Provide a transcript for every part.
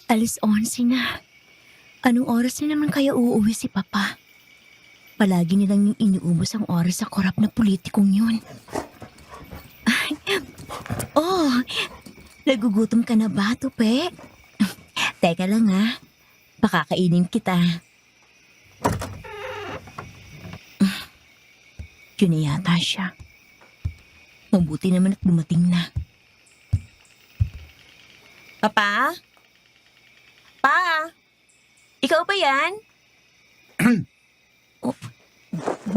11:00 na. Anong oras na naman kaya uuwi si Papa? Palagi nilang yung iniubos ang oras sa korap na politikong yun. Ay, oh, nagugutom ka na ba, Tupe? Teka lang ha, pakakainin kita. Yun na yata siya. Mabuti naman at dumating na. Papa? Pa? Ikaw ba yan? Oh,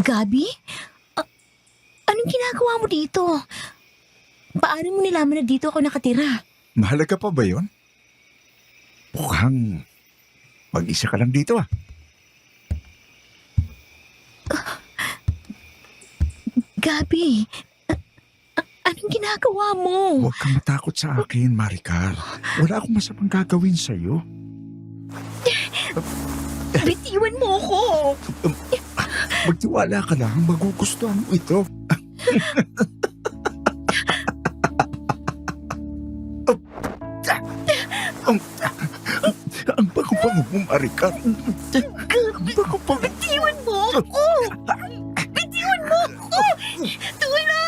Gabi? Anong ginagawa mo dito? Paano mo nilaman na dito ako nakatira? Mahalaga pa ba yun? Mukhang mag-isa ka lang dito ah. Gabi, anong ginagawa mo? Huwag kang matakot sa akin, Maricar. Wala akong masamang gagawin sa'yo. Bitiwan mo ako! Magtiwala ka lang, magugustuhan mo ito. Ang bago-bago mo, Maricar. Ang bago-bago. Bitiwan mo ako! Bitiwan mo ako! Tulong!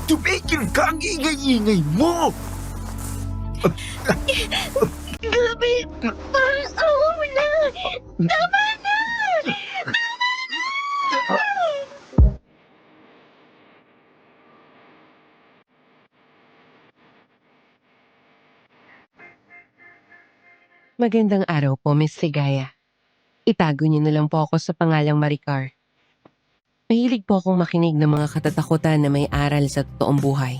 Tumigil ka, ang ingay-ingay mo! Gabi, parang awa mo na! Tama na! Magandang araw po, Miss Sigaya. Itago niyo na lang po ako sa pangalang Maricar. Mahilig po akong makinig ng mga katatakutan na may aral sa totoong buhay.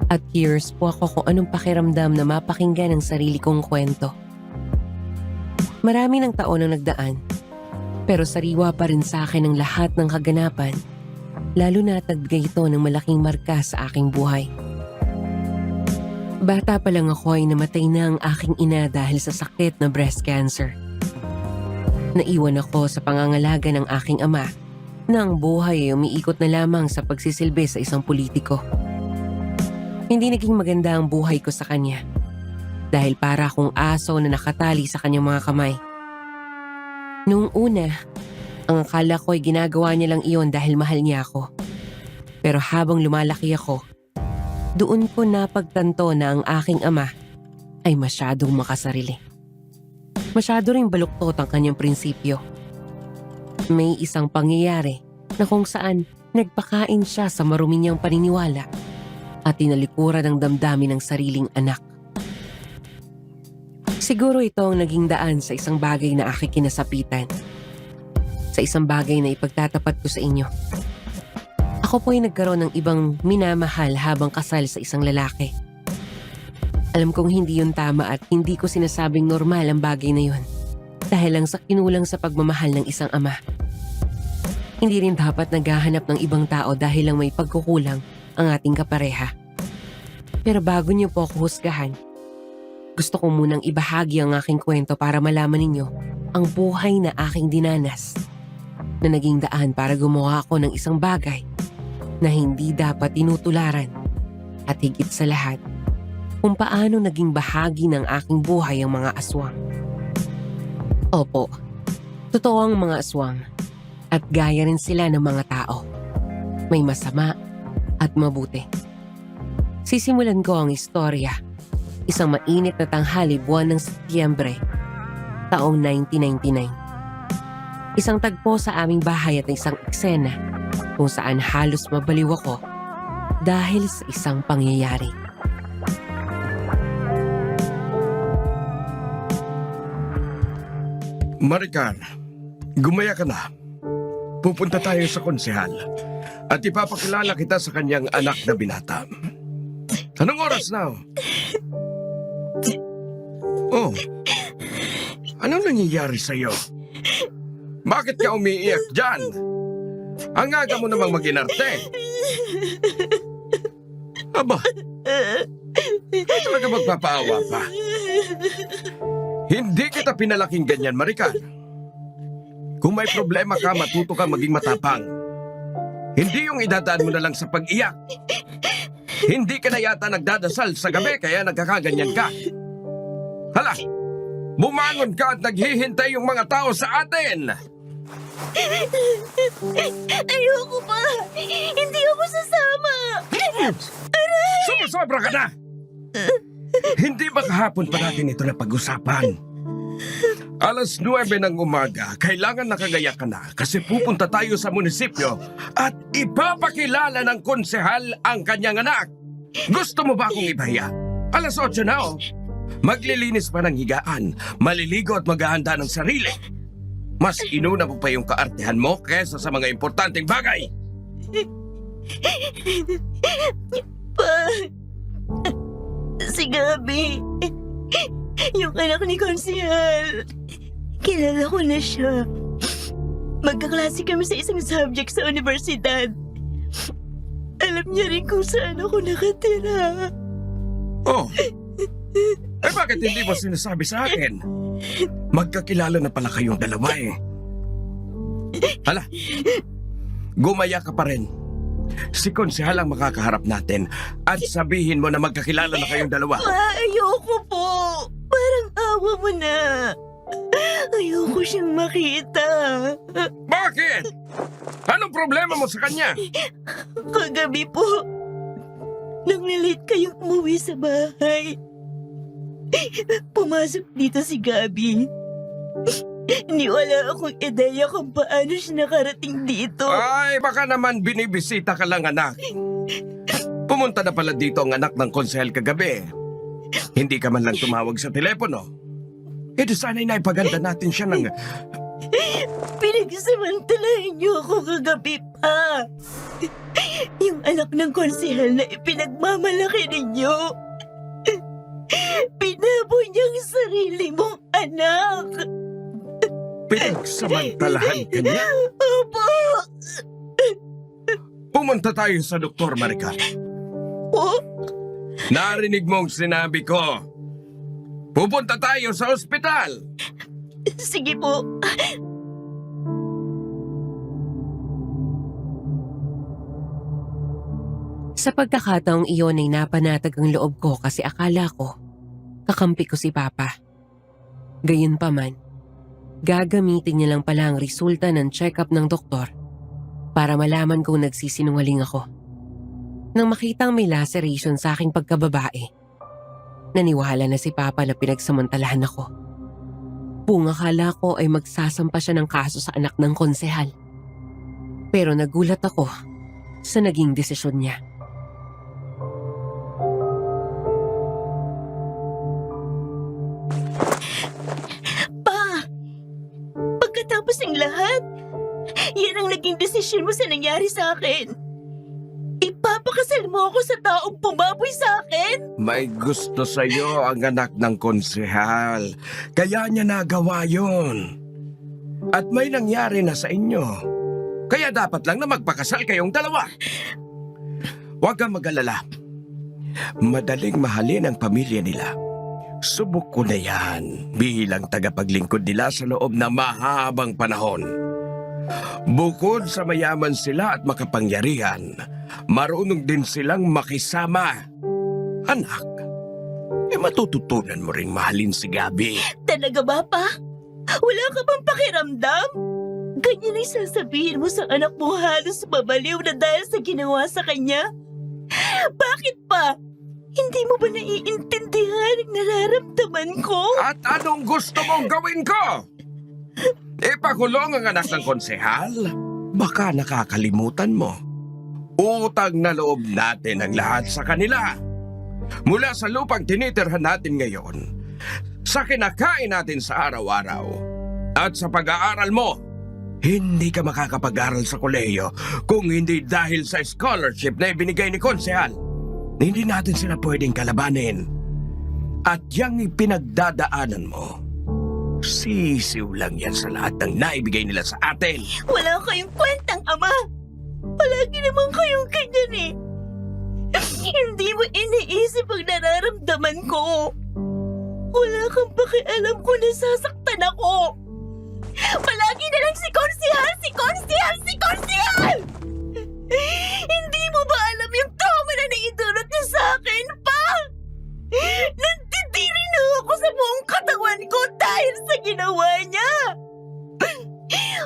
At curious po ako kung anong pakiramdam na mapakinggan ang sarili kong kwento. Marami ng taon ang nagdaan, pero sariwa pa rin sa akin ang lahat ng kaganapan, lalo na at nagbigay ito ng malaking marka sa aking buhay. Bata pa lang ako ay namatay na ang aking ina dahil sa sakit na breast cancer. Naiwan ako sa pangangalaga ng aking ama na ang buhay ay umiikot na lamang sa pagsisilbi sa isang politiko. Hindi naging maganda ang buhay ko sa kanya dahil para akong aso na nakatali sa kanyang mga kamay. Noong una, ang akala ko ay ginagawa niya lang iyon dahil mahal niya ako. Pero habang lumalaki ako, doon ko napagtanto na ang aking ama ay masyadong makasarili. Masyado ring baluktot ang kanyang prinsipyo. May isang pangyayari na kung saan nagpakain siya sa marumi niyang paniniwala at tinalikuran ang damdamin ng sariling anak. Siguro ito ang naging daan sa isang bagay na aking kinasapitan. Sa isang bagay na ipagtatapat ko sa inyo. Ako po ay nagkaroon ng ibang minamahal habang kasal sa isang lalaki. Alam kong hindi yun tama at hindi ko sinasabing normal ang bagay na yun. Dahil lang sa kinulang sa pagmamahal ng isang ama. Hindi rin dapat naghahanap ng ibang tao dahil lang may pagkukulang ang ating kapareha. Pero bago niyo po ako husgahan, gusto ko munang ibahagi ang aking kwento para malaman ninyo ang buhay na aking dinanas na naging daan para gumawa ako ng isang bagay na hindi dapat tinutularan at higit sa lahat kung paano naging bahagi ng aking buhay ang mga aswang. Opo, totoo ang mga aswang at gaya rin sila ng mga tao. May masama at mabuti. Sisimulan ko ang istorya. Isang mainit na tanghali buwan ng Setyembre, taong 1999. Isang tagpo sa aming bahay at isang eksena kung saan halos mabaliw ako dahil sa isang pangyayari. Maricar, gumaya ka na. Pupunta tayo sa konsehal at ipapakilala kita sa kanyang anak na binata. Anong oras na? Oh, anong nangyayari sa'yo? Bakit ka umiiyak dyan? Ang aga mo namang mag-inarte. Aba, talaga magpapaawa pa. Hindi kita pinalaking ganyan, Maricar. Kung may problema ka, matuto ka maging matapang. Hindi yung idadaan mo na lang sa pag-iyak. Hindi ka na yata nagdadasal sa gabi kaya nagkakaganyan ka. Hala, bumangon ka at naghihintay yung mga tao sa atin. Ayoko pa! Hindi ako sasama! Sumusobra ka na! Hindi ba kahapon pa natin ito na pag-usapan? Alas 9 ng umaga, kailangan nakagaya ka na kasi pupunta tayo sa munisipyo at ipapakilala ng konsehal ang kanyang anak. Gusto mo ba akong ibahiya? Alas 8 na oh. Maglilinis pa ng higaan, maliligo at maghahanda ng sarili. Mas inuna mo pa yung kaartehan mo kaysa sa mga importanteng bagay. Pa! Si Gabi! Yung anak ni Konsehal! Kilala ko na siya. Magkaklase kami sa isang subject sa universidad. Alam niya rin kung saan ako nakatira. Oh, eh bakit hindi mo sinasabi sa akin? Magkakilala na pala kayong dalawa eh. Hala, gumaya ka pa rin. Si Konsehal ang makakaharap natin at sabihin mo na magkakilala na kayong dalawa. Pa, ayoko po. Parang awa mo na. Ayoko siyang makita. Bakit? Anong problema mo sa kanya? Kagabi po, nang nalate kayong umuwi sa bahay, pumasok dito si Gabi. Wala akong ideya kung paano siya nakarating dito. Ay, baka naman binibisita ka lang anak. Pumunta na pala dito ang anak ng konsehal kagabi. Hindi ka man lang tumawag sa telepono. Eh di sana'y naipaganda natin siya ng... Pinagsamantalahan niyo ako kagabi pa. Yung anak ng konsehal na ipinagmamalaki ninyo. Pinabon niya ang sarili mong anak. Pinagsamantalahan ka niya? Opo. Pumunta tayo sa Doktor Maricar. Po? Narinig mong sinabi ko. Pupunta tayo sa ospital. Sige po. Sa pagkakataong iyon ay napanatag ang loob ko kasi akala ko kakampi ko si Papa. Gayunpaman, gagamitin niya lang pala ang resulta ng check-up ng doktor para malaman kung nagsisinungaling ako. Nang makitang may laceration sa aking pagkababae, naniwala na si Papa na pinagsamantalahan ako. Kung akala ko ay magsasampa siya ng kaso sa anak ng konsehal. Pero nagulat ako sa naging desisyon niya. Pa! Pagkatapos ng lahat, yan ang naging desisyon mo sa nangyari sa akin. Ipapakasal mo ako sa taong pumaboy sa akin? May gusto sa'yo ang anak ng konsehal. Kaya niya nagawa yon. At may nangyari na sa inyo. Kaya dapat lang na magpakasal kayong dalawa. Huwag kang mag-alala. Madaling mahalin ang pamilya nila. Subok ko na yan bilang tagapaglingkod nila sa loob ng mahabang panahon. Bukod sa mayaman sila at makapangyarihan, marunong din silang makisama. Anak, matututunan mo ring mahalin si Gabi. Talaga ba, Pa? Wala ka bang pakiramdam? Ganyan ay sasabihin mo sa anak mo halos babaliw na dahil sa ginawa sa kanya? Bakit pa? Hindi mo ba naiintindihan ang nararamdaman ko? At anong gusto mong gawin ko? Ipakulong ang anak ng konsehal? Baka nakakalimutan mo. Utang na loob natin ang lahat sa kanila. Mula sa lupang tinitirhan natin ngayon, sa kinakain natin sa araw-araw, at sa pag-aaral mo, hindi ka makakapag-aral sa kolehiyo kung hindi dahil sa scholarship na ibinigay ni konsehal. Hindi natin sila pwedeng kalabanin. At yang ipinagdadaanan mo, sisiw lang yan sa lahat ng naibigay nila sa atin. Wala kayong kwentang, Ama. Palagi naman kayong ganyan eh. Hindi mo iniisip ang nararamdaman ko. Wala kang pakialam kung nasasaktan ako. Palagi na lang si Konsehal! Si Konsehal! Si Konsehal!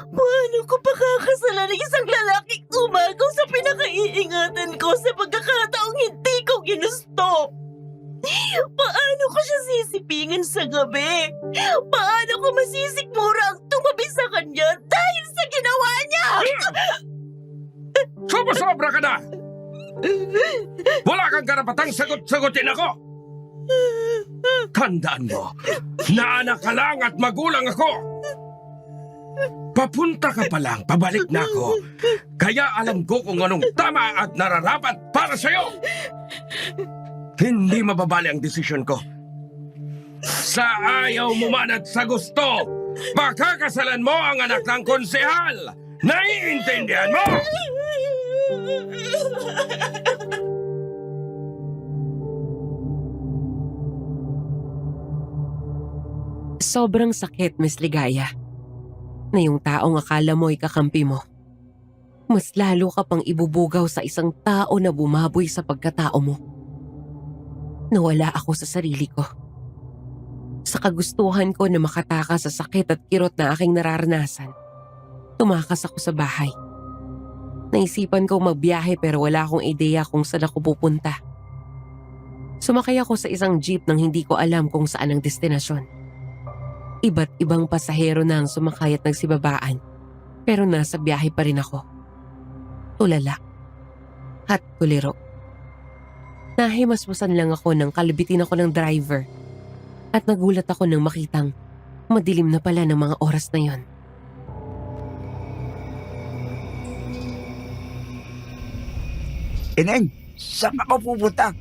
Paano ko pakakasalan ng isang lalaking umagaw sa pinakaiingatan ko sa pagkakataong hindi ko ginusto? Paano ko siya sisipingin sa gabi? Paano ko masisikmura ang tumabi sa kanya dahil sa ginawa niya? Sumusobra ka na! Wala kang karapatang sagot-sagutin ako! Tandaan mo, na anak ka lang at magulang ako! Papunta ka pa lang, pabalik na ako. Kaya alam ko kung anong tama at nararapat para sa'yo! Hindi mababali ang desisyon ko. Sa ayaw mo man at sa gusto, makakasalan mo ang anak ng konsehal! Naiintindihan mo? Sobrang sakit, Miss Ligaya, na yung taong akala mo'y kakampi mo. Mas lalo ka pang ibubugaw sa isang tao na bumaboy sa pagkatao mo. Nawala ako sa sarili ko. Sa kagustuhan ko na makatakas sa sakit at kirot na aking nararanasan, tumakas ako sa bahay. Naisipan kong magbiyahe pero wala akong ideya kung saan ako pupunta. Sumakay ako sa isang jeep nang hindi ko alam kung saan ang destinasyon. Iba't ibang pasahero na ang sumakay at nagsibabaan, pero nasa biyahe pa rin ako. Tulala at tuliro. Nahimasmasan lang ako nang kalabitin ako ng driver at nagulat ako nang makitang madilim na pala ng mga oras na yon. Ineng, saan ka pupunta?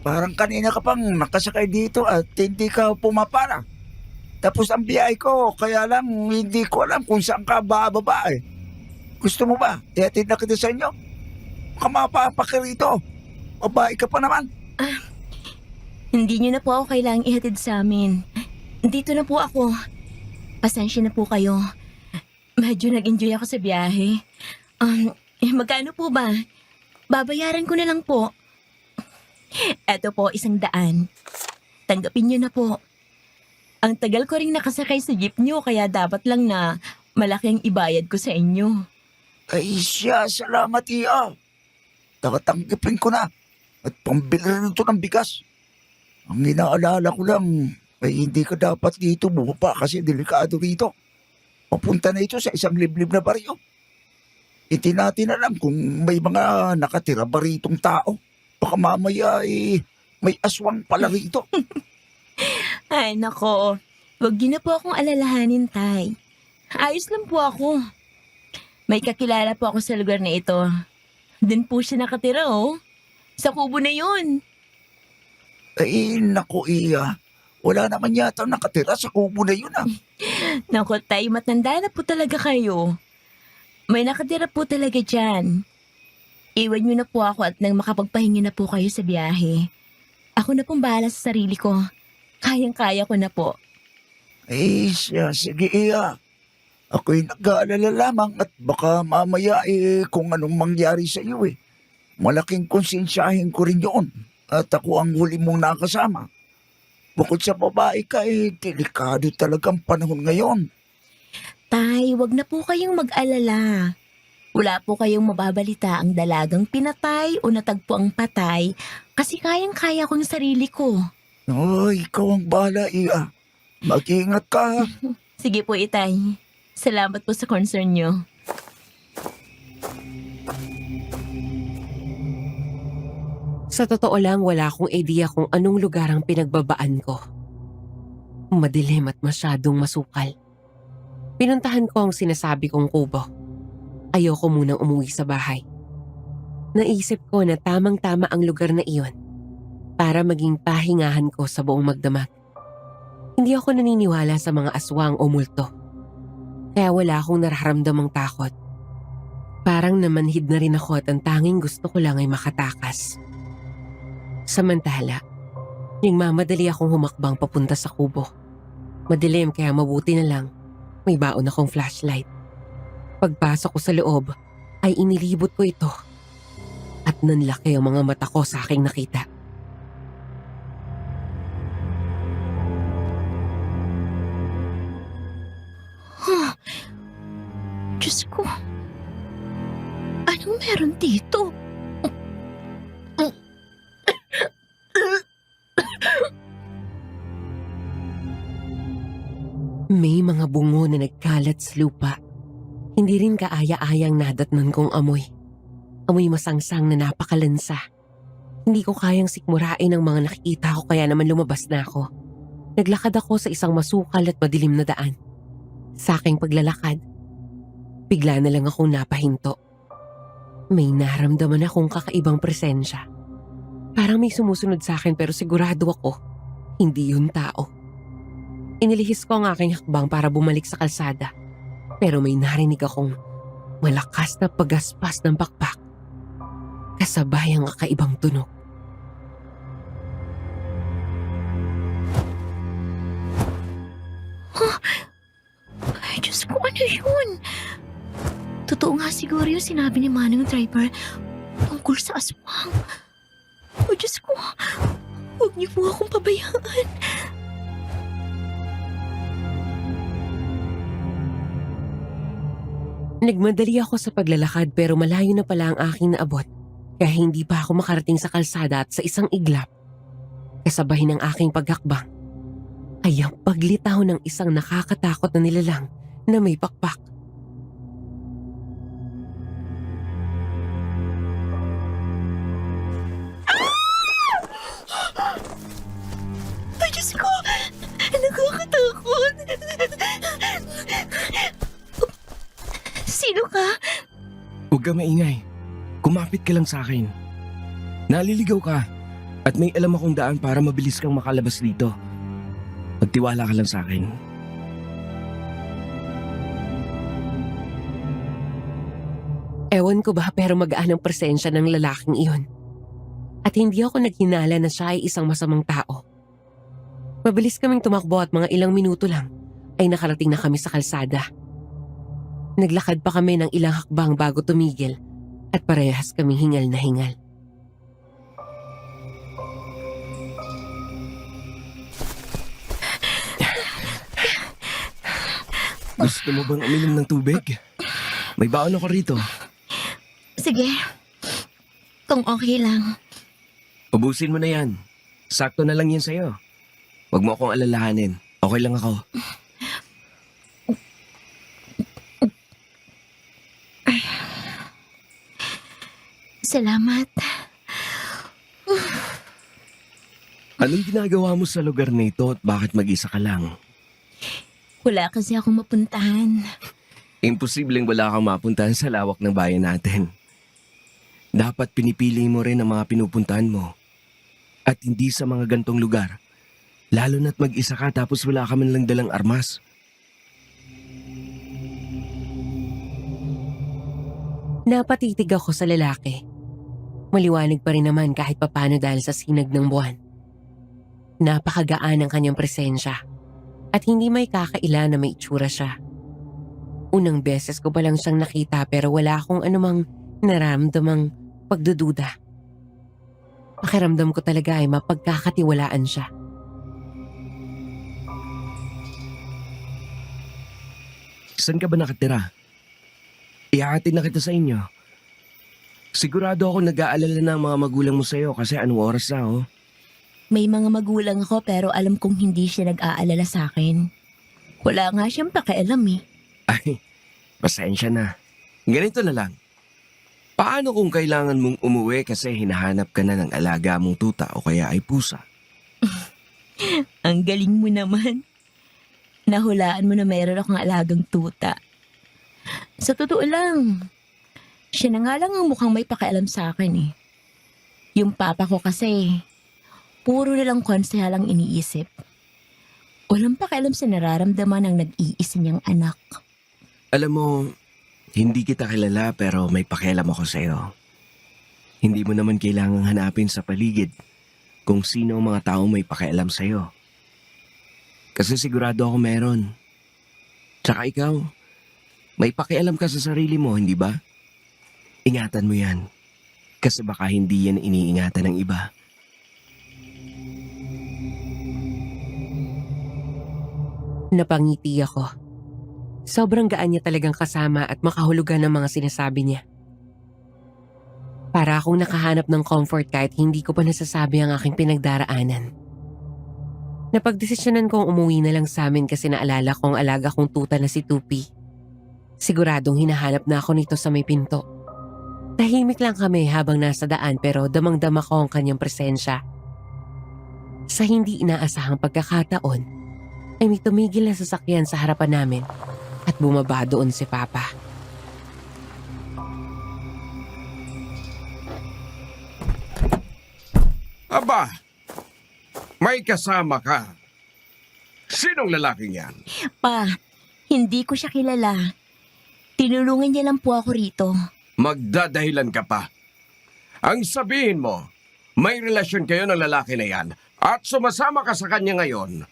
Parang kanina ka pang nakasakay dito at hindi ka pumapara. Tapos ang biyahe ko, kaya lang hindi ko alam kung saan ka bababa eh. Gusto mo ba? Ihatid na kita sa inyo? Kamapa ka rito. Babae ka pa naman. Hindi niyo na po ako kailangang ihatid sa amin. Dito na po ako. Pasensya na po kayo. Medyo nag-enjoy ako sa biyahe. Magkano po ba? Babayaran ko na lang po. Eto po, 100. Tanggapin niyo na po. Ang tagal ko rin nakasakay sa jeep niyo kaya dapat lang na malaking ibayad ko sa inyo. Ay siya, salamat iya. Tatanggapin ko na. At pambili rin ito ng bigas. Ang inaalala ko lang ay hindi ka dapat dito bumaba kasi delikado rito. Papunta na ito sa isang liblib na baryo. Itinati na lang kung may mga nakatira ba ritong tao. Baka mamaya may aswang pala rito. Ay nako, wag niyo na po akong alalahanin, Tay. Ayos lang po ako. May kakilala po ako sa lugar na ito. Doon po siya nakatira oh. Sa kubo na yun. Ay, naku iya. Wala naman yata nakatira sa kubo na yun ah. Naku, Tay, matanda na po talaga kayo. May nakatira po talaga dyan. Iwan niyo na po ako at nang makapagpahinga na po kayo sa biyahe. Ako na pong bahala sa sarili ko. Kayang-kaya ko na po. Ay, siya, sige iya. Ako'y nag-aalala lamang at baka mamaya kung anong mangyari sa iyo eh. Malaking konsensyahin ko rin yun at ako ang huli mong nakasama. Bukod sa babae ka delikado talagang panahon ngayon. Tay, wag na po kayong mag-alala. Wala po kayong mababalita ang dalagang pinatay o natagpo ang patay kasi kayang-kaya ko yung sarili ko. Ay, ikaw ang bahala iya. Mag-ingat ka. Sige po, Itay. Salamat po sa concern nyo. Sa totoo lang, wala akong idea kung anong lugar ang pinagbabaan ko. Madilim at masyadong masukal. Pinuntahan ko ang sinasabi kong kubo. Ayoko munang umuwi sa bahay. Naisip ko na tamang-tama ang lugar na iyon para maging pahingahan ko sa buong magdamag. Hindi ako naniniwala sa mga aswang o multo. Kaya wala akong nararamdamang takot. Parang namanhid na rin ako at ang tanging gusto ko lang ay makatakas. Samantala, nagmamadali akong humakbang papunta sa kubo. Madilim kaya mabuti na lang may baon akong flashlight. Pagpasok ko sa loob ay inilibot ko ito at nanlaki ang mga mata ko sa aking nakita. Diyos ko. Anong meron dito? May mga bungo na nagkalat sa lupa. Hindi rin kaaya-ayang nadatnan kong amoy. Amoy masangsang na napakalansa. Hindi ko kayang sikmurain ang mga nakikita ko kaya naman lumabas na ako. Naglakad ako sa isang masukal at madilim na daan. Sa aking paglalakad, bigla na lang akong napahinto. May naramdaman akong kakaibang presensya. Parang may sumusunod sa akin pero sigurado ako, hindi yun tao. Inilihis ko ang aking hakbang para bumalik sa kalsada. Pero may narinig akong malakas na pagaspas ng pakpak. Kasabay ang kakaibang tunog. Ay, Diyos ko, ano yun? Totoo nga siguro yung sinabi ni Manong driver tungkol sa aswang. O Diyos ko, huwag niyo po akong pabayaan. Nagmadali ako sa paglalakad pero malayo na pala ang aking naabot. Kaya hindi pa ako makarating sa kalsada at sa isang iglap. Kasabay ng aking paghakbang ay ang paglitaw ng isang nakakatakot na nilalang na may pakpak. Ay, Diyos ko, nakakatakot. Sino ka? Huwag kang maingay. Kumapit ka lang sa akin. Naliligaw ka at may alam akong daan para mabilis kang makalabas dito. Magtiwala ka lang sa akin. Ewan ko ba pero magaan ang presensya ng lalaking iyon. At hindi ako naghinala na siya ay isang masamang tao. Mabilis kaming tumakbo at mga ilang minuto lang ay nakarating na kami sa kalsada. Naglakad pa kami ng ilang hakbang bago tumigil at parehas kaming hingal na hingal. Gusto mo bang uminom ng tubig? May baon ako rito. Sige, kung okay lang. Ubusin mo na yan. Sakto na lang yan sa'yo. Huwag mo akong alalahanin. Okay lang ako. Salamat. Anong ginagawa mo sa lugar na ito at bakit mag-isa ka lang? Wala kasi akong mapuntahan. Imposibleng wala kang mapuntahan sa lawak ng bayan natin. Dapat pinipili mo rin ang mga pinupuntahan mo. At hindi sa mga gantong lugar. Lalo na't mag-isa ka tapos wala ka man lang dalang armas. Napatitig ako sa lalaki. Maliwanag pa rin naman kahit papano dahil sa sinag ng buwan. Napakagaan ang kanyang presensya at hindi may kakaila na may itsura siya. Unang beses ko pa lang siyang nakita pero wala akong anumang naramdamang pagdududa. Pakiramdam ko talaga ay mapagkakatiwalaan siya. Saan ka ba nakatira? Ihahatid na kita sa inyo. Sigurado ako nag-aalala na ang mga magulang mo sa'yo kasi anong oras na, oh. May mga magulang ako pero alam kong hindi siya nag-aalala sa akin. Wala nga siyang pakialam eh. Ay, pasensya na. Ganito na lang. Paano kung kailangan mong umuwi kasi hinahanap ka na ng alaga mong tuta o kaya ay pusa? Ang galing mo naman. Nahulaan mo na mayroon akong alagang tuta. Sa totoo lang, siya na nga lang ang mukhang may pakialam sa akin eh. Yung papa ko kasi, puro nilang konsehal ang iniisip. Walang pakialam sa nararamdaman ng nag-iisa niyang anak. Alam mo, hindi kita kilala pero may pakialam ako sa'yo. Hindi mo naman kailangang hanapin sa paligid kung sino ang mga taong may pakialam sa'yo. Kasi sigurado ako meron. Tsaka ikaw, may pakialam ka sa sarili mo, hindi ba? Ingatan mo yan. Kasi baka hindi yan iniingatan ng iba. Napangiti ako. Sobrang gaan niya talagang kasama at makahulugan ng mga sinasabi niya. Para akong nakahanap ng comfort kahit hindi ko pa nasasabi ang aking pinagdaraanan. Napagdesisyonan kong umuwi na lang sa amin kasi naalala kong alaga kong tuta na si Tupi. Siguradong hinahanap na ako nito sa may pinto. Tahimik lang kami habang nasa daan pero damang-dama ko ang kanyang presensya. Sa hindi inaasahang pagkakataon, ay may tumigil na sasakyan sa harapan namin at bumaba doon si Papa. Aba, may kasama ka. Sinong lalaking yan? Pa, hindi ko siya kilala. Tinulungan niya lang po ako rito. Magdadahilan ka pa. Ang sabihin mo, may relasyon kayo ng lalaki na yan at sumasama ka sa kanya ngayon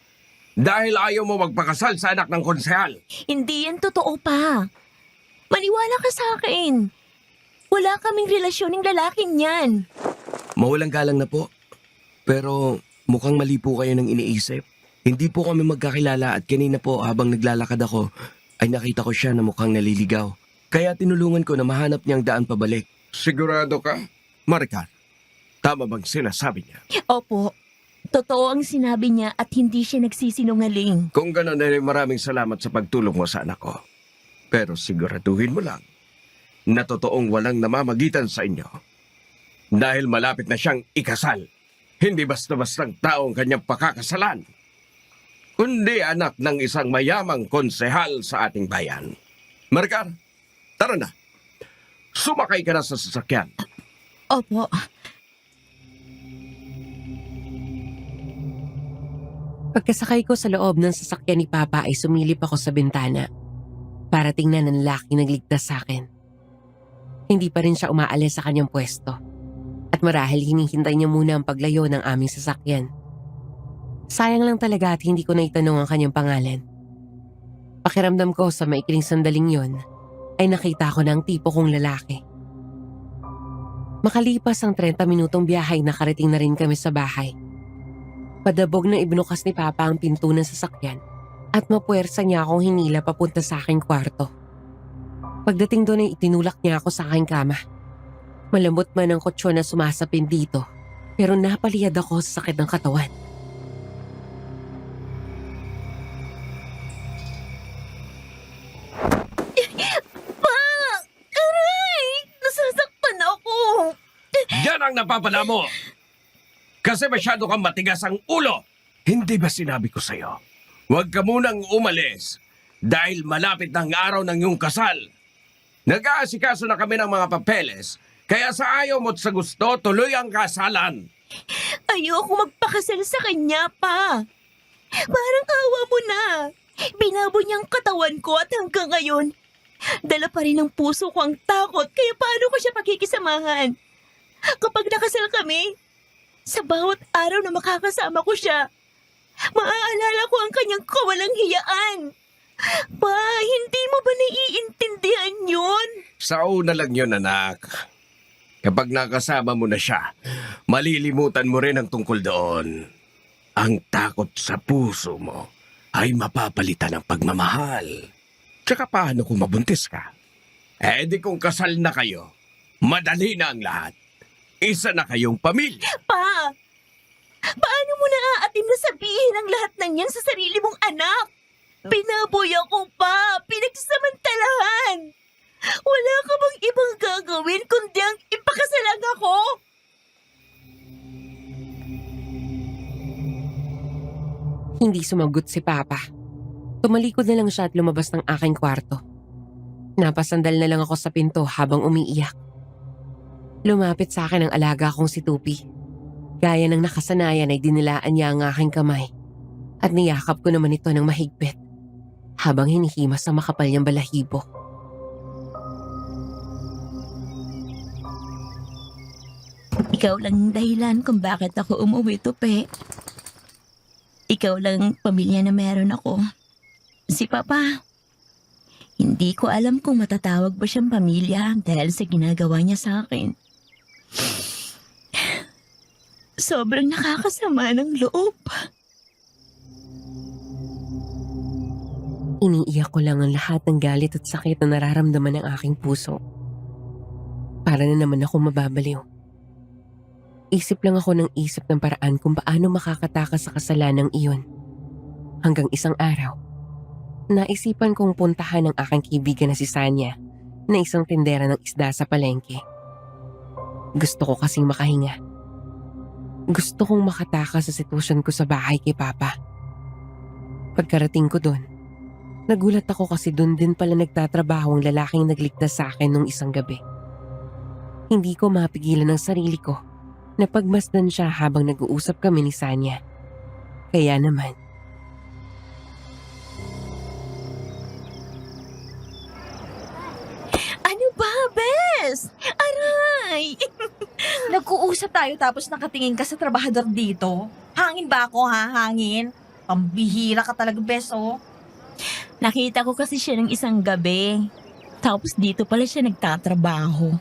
dahil ayaw mo magpakasal sa anak ng konsehal. Hindi yan totoo, pa. Maniwala ka sa akin. Wala kaming relasyon ng lalaking yan. Mawalang galang na po. Pero mukhang mali po kayo ng iniisip. Hindi po kami magkakilala at kanina po habang naglalakad ako ay nakita ko siya na mukhang naliligaw. Kaya tinulungan ko na mahanap niyang daan pabalik. Sigurado ka? Maricar, tama bang sinasabi niya? Opo, totoo ang sinabi niya at hindi siya nagsisinungaling. Kung gano'n ay maraming salamat sa pagtulong mo sa anak ko. Pero siguraduhin mo lang na totoong walang namamagitan sa inyo. Dahil malapit na siyang ikasal. Hindi basta-bastang taong kanyang pakakasalan, kundi anak ng isang mayamang konsehal sa ating bayan. Maricar, tara na. Sumakay ka na sa sasakyan. Opo. Pagkasakay ko sa loob ng sasakyan ni Papa ay sumilip ako sa bintana para tingnan ang lalaking nagligtas sa akin. Hindi pa rin siya umaalis sa kanyang pwesto. At marahil hinihintay niya muna ang paglayo ng aming sasakyan. Sayang lang talaga at hindi ko naitanong ang kanyang pangalan. Pakiramdam ko sa maikling sandaling yon ay nakita ko na ang tipo kong lalaki. Makalipas ang 30 minutong biyahe nakarating na rin kami sa bahay. Padabog na ibinukas ni Papa ang pinto ng sasakyan at mapuwersa niya akong hinila papunta sa aking kwarto. Pagdating doon ay itinulak niya ako sa aking kama. Malambot man ang kutsyon na sumasapin dito, pero napaliyad ako sa sakit ng katawan. Pa! Aray! Nasasaktan ako! Yan ang napapala mo! Kasi masyado kang matigas ang ulo! Hindi ba sinabi ko sa'yo? Huwag ka munang umalis dahil malapit ng araw ng iyong kasal. Nag-aasikaso na kami ng mga papeles. Kaya sa ayaw mo't sa gusto, tuloy ang kasalan. Ayoko magpakasal sa kanya, pa. Parang awa mo na. Binabo niya ang katawan ko at hanggang ngayon, dala pa rin ng puso ko ang takot kaya paano ko siya pakikisamahan? Kapag nakasal kami, sa bawat araw na makakasama ko siya, maaalala ko ang kanyang kawalang hiyaan. Pa, hindi mo ba naiintindihan yun? Sa una lang yun, anak. Kapag nakasama mo na siya, malilimutan mo rin ang tungkol doon. Ang takot sa puso mo ay mapapalitan ng pagmamahal. Tsaka paano kung mabuntis ka? Eh di kung kasal na kayo, madali na ang lahat. Isa na kayong pamilya. Pa, paano mo naaatim na sabihin ang lahat ng yan sa sarili mong anak? Binaboy ako, pa. Pinagsamantalahan. Wala ka bang ibang gagawin kundi ang ipakasalang ako? Hindi sumagot si Papa. Tumalikod na lang siya at lumabas ng aking kwarto. Napasandal na lang ako sa pinto habang umiiyak. Lumapit sa akin ang alaga kong si Tupi. Gaya ng nakasanayan ay dinilaan niya ang aking kamay. At niyakap ko naman ito ng mahigpit habang hinihimas ang makapal niyang balahibo. Ikaw lang ang dahilan kung bakit ako umuwi, Tupi. Ikaw lang pamilya na meron ako. Si Papa. Hindi ko alam kung matatawag ba siyang pamilya dahil sa ginagawa niya sa akin. Sobrang nakakasama ng loob. Iniiyak ko lang ang lahat ng galit at sakit na nararamdaman ng aking puso. Para na naman ako mababaliw. Isip lang ako ng isip ng paraan kung paano makakatakas sa kasalanang iyon. Hanggang isang araw, naisipan kong puntahan ang aking kaibigan na si Sanya na isang tindera ng isda sa palengke. Gusto ko kasing makahinga. Gusto kong makatakas sa sitwasyon ko sa bahay kay Papa. Pagkarating ko doon, nagulat ako kasi doon din pala nagtatrabaho ang lalaking nagligtas sa akin nung isang gabi. Hindi ko mapigilan ang sarili ko na pagmasdan siya habang nag-uusap kami ni Sanya. Kaya naman, Ano ba, Bes? Aray! Nag-uusap tayo tapos nakatingin ka sa trabahador dito. Hangin ba ako, ha? Hangin? Pambihira ka talaga, Bes, oh. Nakita ko kasi siya ng isang gabi. Tapos dito pala siya nagtatrabaho.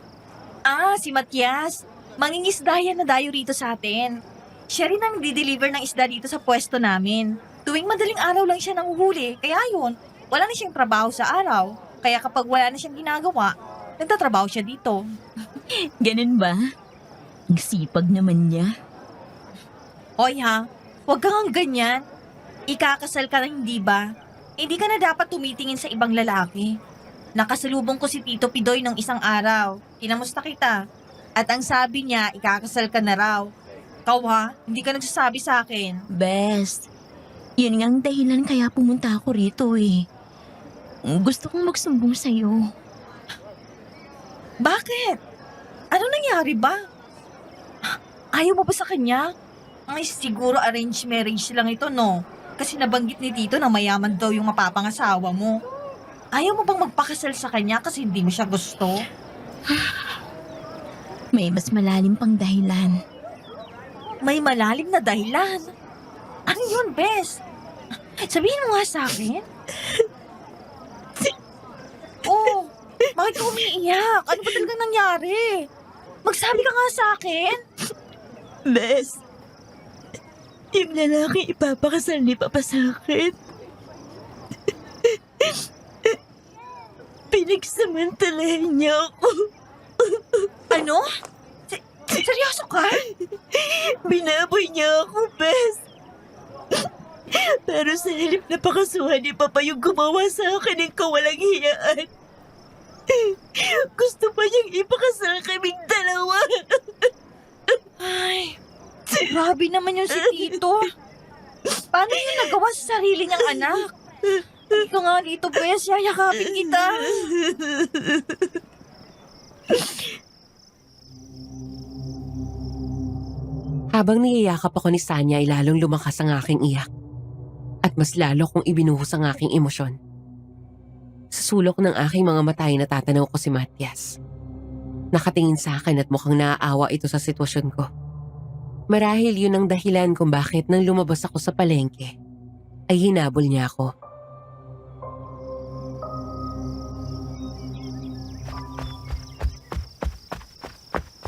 Ah, si Matias. Mangingisda yan na dayo rito sa atin. Siya rin ang di-deliver ng isda dito sa pwesto namin. Tuwing madaling araw lang siya nanguhuli. Kaya yun, wala na siyang trabaho sa araw. Kaya kapag wala na siyang ginagawa, nagtatrabaho siya dito. Ganun ba? Ang sipag naman niya. Hoy ha, huwag kang ganyan. Ikakasal ka na hindi ba? Hindi ka na dapat tumitingin sa ibang lalaki. Nakasalubong ko si Tito Pidoy ng isang araw. Kinamusta kita? At ang sabi niya, ikakasal ka na raw. Kau ha, hindi ka nagsasabi sa akin. Bes, yun nga ang dahilan kaya pumunta ako rito eh. Gusto kong magsumbong sa'yo. Bakit? Ano nangyari ba? Ayaw mo ba sa kanya? Ay, siguro arranged marriage lang ito, no? Kasi nabanggit ni Tito na mayaman daw yung mapapangasawa mo. Ayaw mo bang magpakasal sa kanya kasi hindi mo siya gusto? May mas malalim pang dahilan. May malalim na dahilan. Ano yun, Bes? Sabihin mo nga sa akin. Oh, bakit ka umiiyak? Ano ba talagang nangyari? Magsabi ka nga sa akin. Bes, yung lalaki ipapakasal ni Papa sa akin. Pinagsamantalahan niya ako. Ano? Seryoso ka? Binaboy niya ako, Bes. Pero sa halip na pakasuhan ni Papa yung gumawa sa akin ng kawalang hiyaan. Gusto pa niyang ipakasal kaming dalawa. Ay, grabe naman yung si Tito. Paano niya nagawa sa sarili niyang anak? Hindi ka nga dito, Bes. Yayakapin kita. habang niyayakap ako ni Sanya ay lalong lumakas ang aking iyak. At mas lalo kong ibinuhos ang aking emosyon. Sa sulok ng aking mga mata ay natatanaw ko si Matias. Nakatingin sa akin at mukhang naaawa ito sa sitwasyon ko. Marahil yun ang dahilan kung bakit nang lumabas ako sa palengke, ay hinabol niya ako.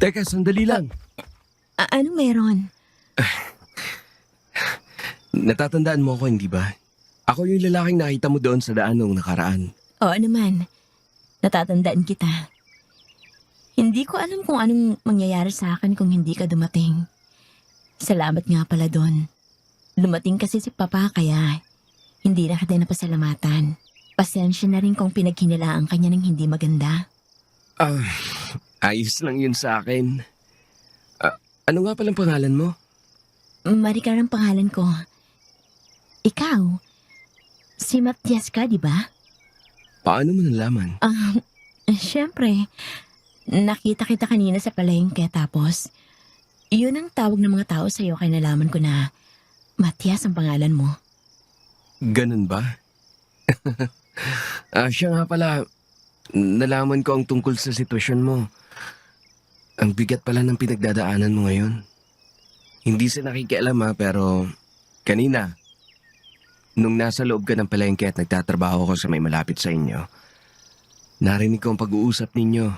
Teka, sandali lang. Anong meron? Natatandaan mo ako, hindi ba? Ako yung lalaking nakita mo doon sa daan nung nakaraan. Oo naman. Natatandaan kita. Hindi ko alam kung anong mangyayari sa akin kung hindi ka dumating. Salamat nga pala doon. Dumating kasi si Papa kaya hindi na kita napasalamatan. Pasensya na rin kung pinaghinilaan ka niya ng hindi maganda. Ayos lang yun sa akin. Ano nga palang pangalan mo? Maricar ang pangalan ko. Ikaw, si Matias ka, di ba? Paano mo nalaman? Siyempre, nakita kita kanina sa palengke tapos yun ang tawag ng mga tao sa'yo kaya nalaman ko na Matias ang pangalan mo. Ganun ba? Siya nga pala, nalaman ko ang tungkol sa sitwasyon mo. Ang bigat pala ng pinagdadaanan mo ngayon. Hindi sa nakikialam pero kanina, nung nasa loob ka ng palengke at nagtatrabaho ko sa may malapit sa inyo, narinig ko ang pag-uusap ninyo.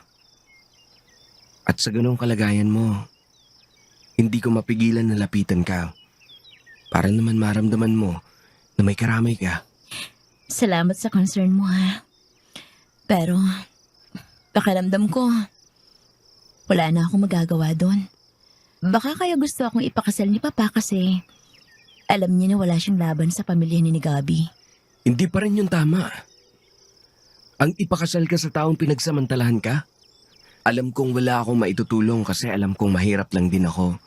At sa ganong kalagayan mo, hindi ko mapigilan na lapitan ka. Para naman maramdaman mo na may karamay ka. Salamat sa concern mo ha. Pero, pakiramdam ko, wala na akong magagawa doon. Baka kaya gusto akong ipakasal ni Papa kasi alam niya na wala siyang laban sa pamilya ni Gabi. Hindi pa rin yung tama. Ang ipakasal ka sa taong pinagsamantalahan ka? Alam kong wala akong maitutulong kasi alam kong mahirap lang din ako.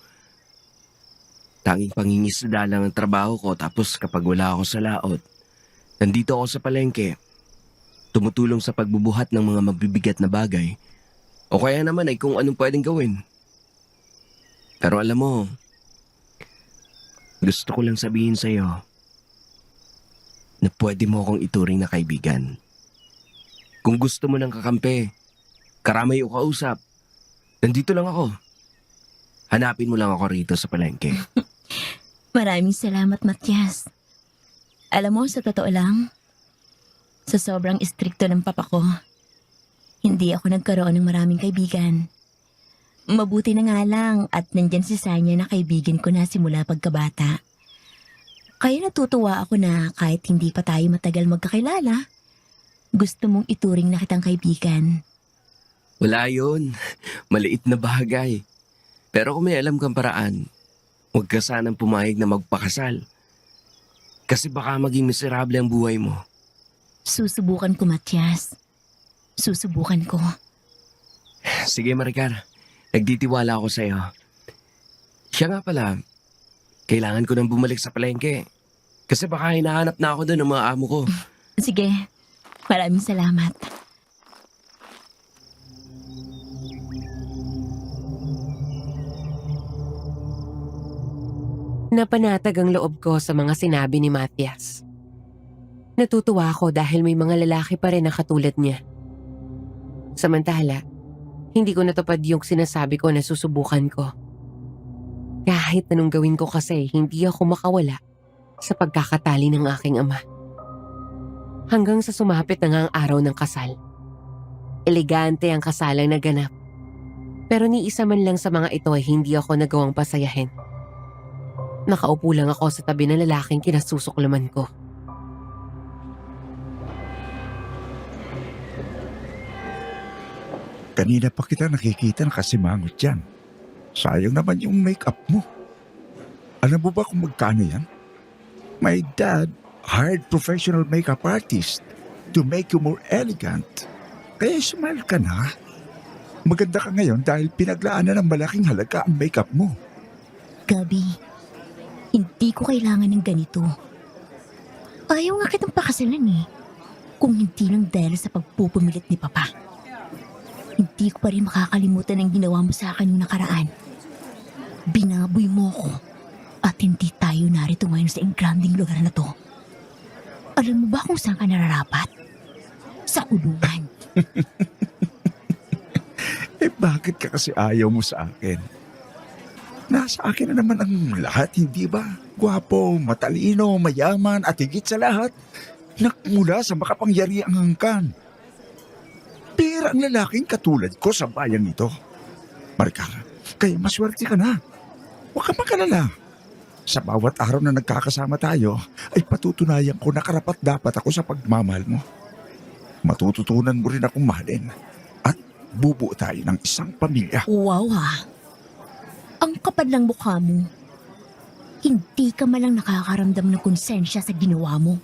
Tanging pangingisda lang ang trabaho ko tapos kapag wala ako sa laot, nandito ako sa palengke, tumutulong sa pagbubuhat ng mga mabibigat na bagay o kaya naman ay kung anong pwedeng gawin. Pero alam mo, gusto ko lang sabihin sa'yo na pwede mo akong ituring na kaibigan. Kung gusto mo ng kakampi, karamay o kausap, nandito lang ako. Hanapin mo lang ako rito sa palengke. Maraming salamat, Matias. Alam mo, sa totoo lang, sa sobrang istrikto ng papa ko, hindi ako nagkaroon ng maraming kaibigan. Mabuti na nga lang at nandyan si Sanya na kaibigan ko na simula pagkabata. Kaya natutuwa ako na kahit hindi pa tayo matagal magkakilala, gusto mong ituring na kitang kaibigan. Wala yun. Maliit na bagay. Pero kung may alam kang paraan, huwag ka sanang pumayag na magpakasal. Kasi baka maging miserable ang buhay mo. Susubukan ko, Matias. Susubukan ko. Sige, Maricar. Nagtitiwala ako sa'yo. Siya nga pala, kailangan ko nang bumalik sa palengke. Kasi baka hinahanap na ako doon ng mga amo ko. Sige, maraming salamat. Napanatag ang loob ko sa mga sinabi ni Matias. Natutuwa ako dahil may mga lalaki pa rin na katulad niya. Samantala, hindi ko natupad yung sinasabi ko na susubukan ko. Kahit anong gawin ko kasi hindi ako makawala sa pagkakatali ng aking ama. Hanggang sa sumapit na nga ang araw ng kasal. Elegante ang kasalang naganap. Pero ni isa man lang sa mga ito ay hindi ako nagawang pasayahin. Nakaupo lang ako sa tabi ng lalaking kinasusuklaman ko. Kanina pa kita nakikita nakasimangot yan. Sayang naman yung make-up mo. Alam mo ba kung magkano yan? My dad hired professional makeup artist to make you more elegant. Kaya smile ka na. Maganda ka ngayon dahil pinaglaanan ng malaking halaga ang makeup mo. Gabi, hindi ko kailangan ng ganito. Ayaw nga kitang pakasalan eh. Kung hindi lang dahil sa pagpupumilit ni Papa. Hindi ko pa rin makakalimutan ang ginawa mo sa akin noong nakaraan. Binaboy mo ko at hindi tayo narito ngayon sa engranding lugar na to. Alam mo ba kung saan ka nararapat? Sa kulungan. Eh bakit ka kasi ayaw mo sa akin? Nasa akin na naman ang lahat, hindi ba? Gwapo, matalino, mayaman at higit sa lahat, nakmula sa makapangyariang angkan. Pero ang lalaking katulad ko sa bayan nito. Maricar, kaya maswerte ka na. Huwag ka magalala. Sa bawat araw na nagkakasama tayo, ay patutunayan ko na karapat dapat ako sa pagmamahal mo. Matututunan mo rin akong mahalin. At bubuo tayo ng isang pamilya. Wow ha. Ang kapal ng mukha mo. Hindi ka malang nakakaramdam ng konsensya sa ginawa mo.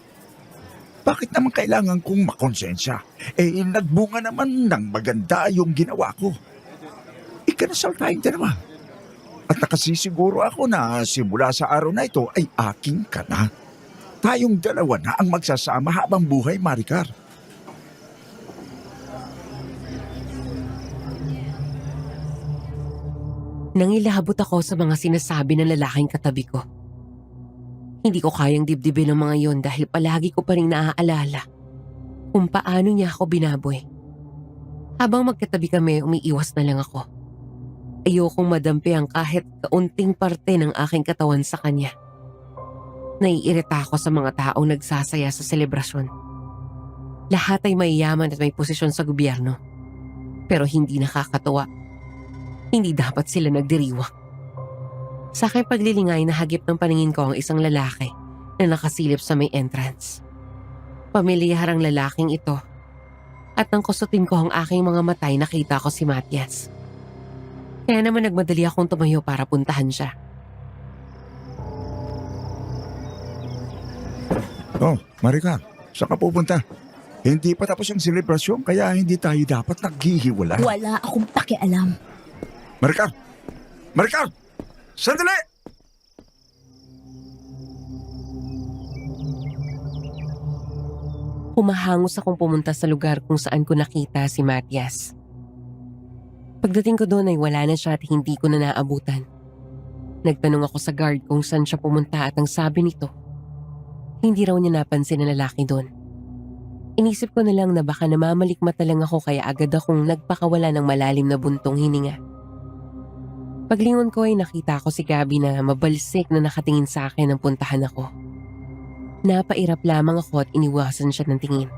Bakit naman kailangan kong makonsensya? Eh, nagbunga naman ng maganda yung ginawa ko. Ikinasal tayong dalawa. At nakasisiguro ako na simula sa araw na ito ay aking ka na. Tayong dalawa na ang magsasama habang buhay, Maricar. Nangilabot ako sa mga sinasabi ng lalaking katabi ko. Hindi ko kayang dibdibin ang mga yon dahil palagi ko pa rin naaalala kung paano niya ako binaboy. Habang magkatabi kami, umiiwas na lang ako. Ayokong madampi ang kahit kaunting parte ng aking katawan sa kanya. Naiirita ako sa mga taong nagsasaya sa selebrasyon. Lahat ay mayayaman at may posisyon sa gobyerno. Pero hindi nakakatuwa. Hindi dapat sila nagdiriwang. Sa aking paglilingay, nahagip ng paningin ko ang isang lalaki na nakasilip sa may entrance. Pamilyar ang lalaking ito. At nang kusutin ko ang aking mga matay, nakita ko si Matias. Kaya naman nagmadali akong tumayo para puntahan siya. Oh, Maricar, saan ka pupunta? Hindi pa tapos ang selebrasyon kaya hindi tayo dapat naghihiwalay. Wala akong pakialam. Maricar! Maricar! Sandali! Humahangos akong pumunta sa lugar kung saan ko nakita si Matias. Pagdating ko doon ay wala na siya at hindi ko na naabutan. Nagtanong ako sa guard kung saan siya pumunta at ang sabi nito, hindi raw niya napansin na lalaki doon. Inisip ko na lang na baka namamalikmata lang ako kaya agad akong nagpakawala ng malalim na buntong hininga. Paglingon ko ay nakita ko si Gabby na mabalsik na nakatingin sa akin nang puntahan ako. Napairap lamang ako at iniwasan siya ng tingin.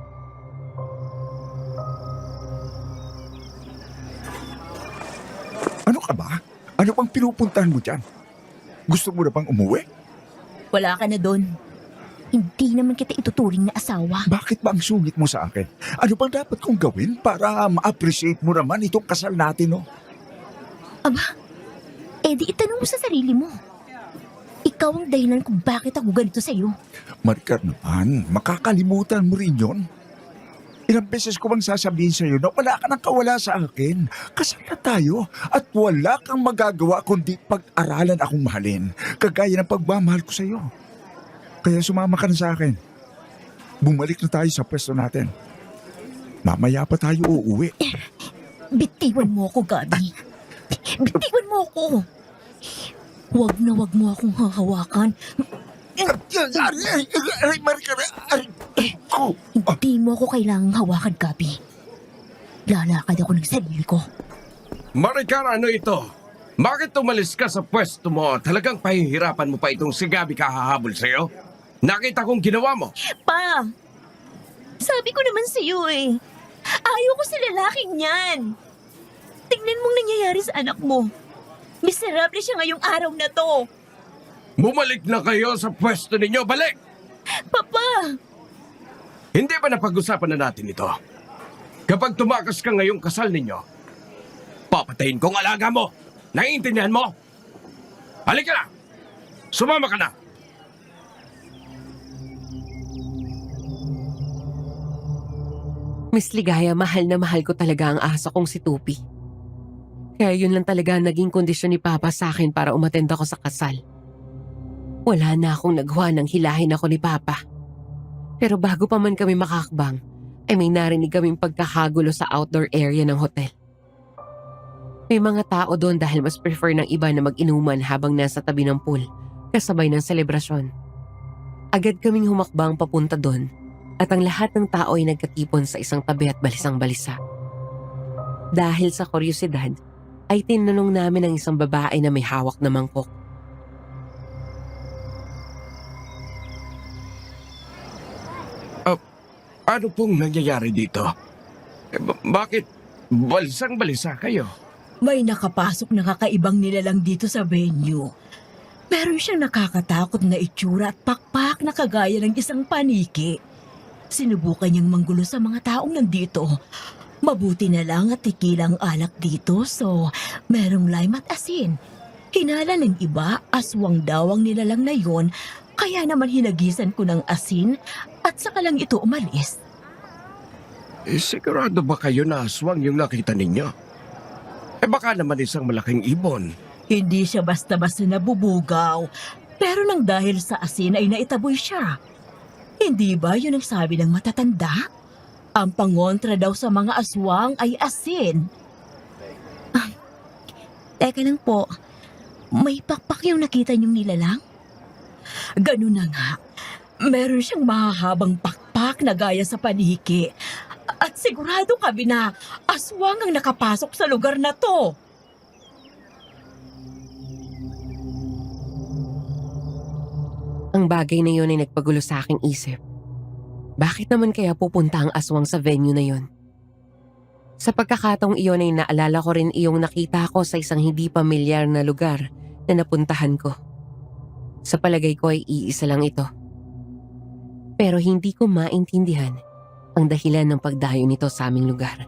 Ano ka ba? Ano pang pinupuntahan mo dyan? Gusto mo na bang umuwi? Wala ka na doon. Hindi naman kita ituturing na asawa. Bakit ba ang sungit mo sa akin? Ano bang dapat kong gawin para ma-appreciate mo naman itong kasal natin, no? Di itanong mo sa sarili mo. Ikaw ang dahilan kung bakit ako ganito sa'yo. Maricar naman, makakalimutan mo rin yon. Ilang beses ko bang sasabihin sa'yo na wala ka nang kawala sa akin. Kasal na tayo at wala kang magagawa kundi pag-aralan akong mahalin. Kagaya ng pagmamahal ko sa'yo. Kaya sumama ka na sa akin. Bumalik na tayo sa pwesto natin. Mamaya pa tayo uuwi. Bitiwan mo ako, Gabi. Bitiwan mo ako. Huwag na huwag mo akong hahawakan. Aray, Maricar! Hindi mo ako kailangang hawakan, Gabi. Lalakad ako ng sarili ko. Maricar, ano ito? Bakit umalis ka sa pwesto mo? Talagang pahihirapan mo pa itong si Gabby kahahabol sa'yo? Nakita kong ginawa mo. Pa! Sabi ko naman sa'yo eh. Ayaw ko sa lalaking yan. Tingnan mong nangyayari sa anak mo. Miserable siya ngayong araw na to. Bumalik na kayo sa pwesto ninyo. Balik! Papa! Hindi ba napag-usapan na natin ito? Kapag tumakas ka ngayong kasal ninyo, papatayin kong alaga mo. Naiintindihan mo? Halika na! Sumama ka na! Miss Ligaya, mahal na mahal ko talaga ang asa kong si Tupi. Kaya yun lang talaga ang naging kondisyon ni Papa sa akin para umattend ako sa kasal. Wala na akong nagawa nang hilahin ako ni Papa. Pero bago pa man kami makakbang, ay may narinig kaming pagkakagulo sa outdoor area ng hotel. May mga tao doon dahil mas prefer ng iba na mag-inuman habang nasa tabi ng pool, kasabay ng selebrasyon. Agad kaming humakbang papunta doon at ang lahat ng tao ay nagkatipon sa isang tabi at balisang balisa. Dahil sa kuryosidad, ay tinanong namin ang isang babae na may hawak na mangkok. Ano pong nangyayari dito? Bakit balisang-balisa kayo? May nakapasok na kakaibang nilalang dito sa venue. Meron siyang nakakatakot na itsura at pakpak na kagaya ng isang paniki. Sinubukan niyang manggulo sa mga taong nandito. Mabuti na lang at tikilang alak dito, so merong lime at asin. Hinala ng iba, aswang daw ang nilalang na yon, kaya naman hinagisan ko ng asin at saka lang ito umalis. Sigurado ba kayo na aswang yung nakita ninyo? Baka naman isang malaking ibon. Hindi siya basta-basta nabubugaw, pero nang dahil sa asin ay naitaboy siya. Hindi ba yun ang sabi ng matatanda? Ang pangontra daw sa mga aswang ay asin. Teka lang po, may pakpak yung nakita niyong nilalang? Ganun na nga. Meron siyang mahahabang pakpak na gaya sa paniki. At sigurado kami na aswang ang nakapasok sa lugar na to. Ang bagay na yun ay nagpagulo sa aking isip. Bakit naman kaya pupunta ang aswang sa venue na yun? Sa pagkakataong iyon ay naalala ko rin iyong nakita ko sa isang hindi pamilyar na lugar na napuntahan ko. Sa palagay ko ay iisa lang ito. Pero hindi ko maintindihan ang dahilan ng pagdayo nito sa aming lugar.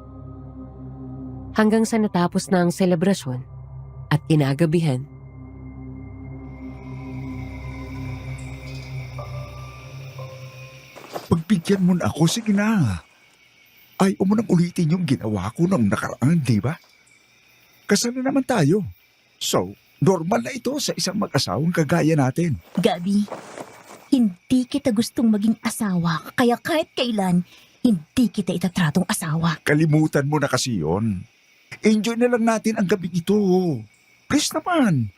Hanggang sa natapos na ang selebrasyon at kinagabihan, Pagbigyan mo na ako, sige na. Ayaw mo nang ulitin yung ginawa ko nung nakaraan, di ba? Kasal na naman tayo. So, normal na ito sa isang mag-asawang kagaya natin. Gabi, hindi kita gustong maging asawa, kaya kahit kailan, hindi kita itatratong asawa. Kalimutan mo na kasi yon. Enjoy na lang natin ang gabi ito. Please naman.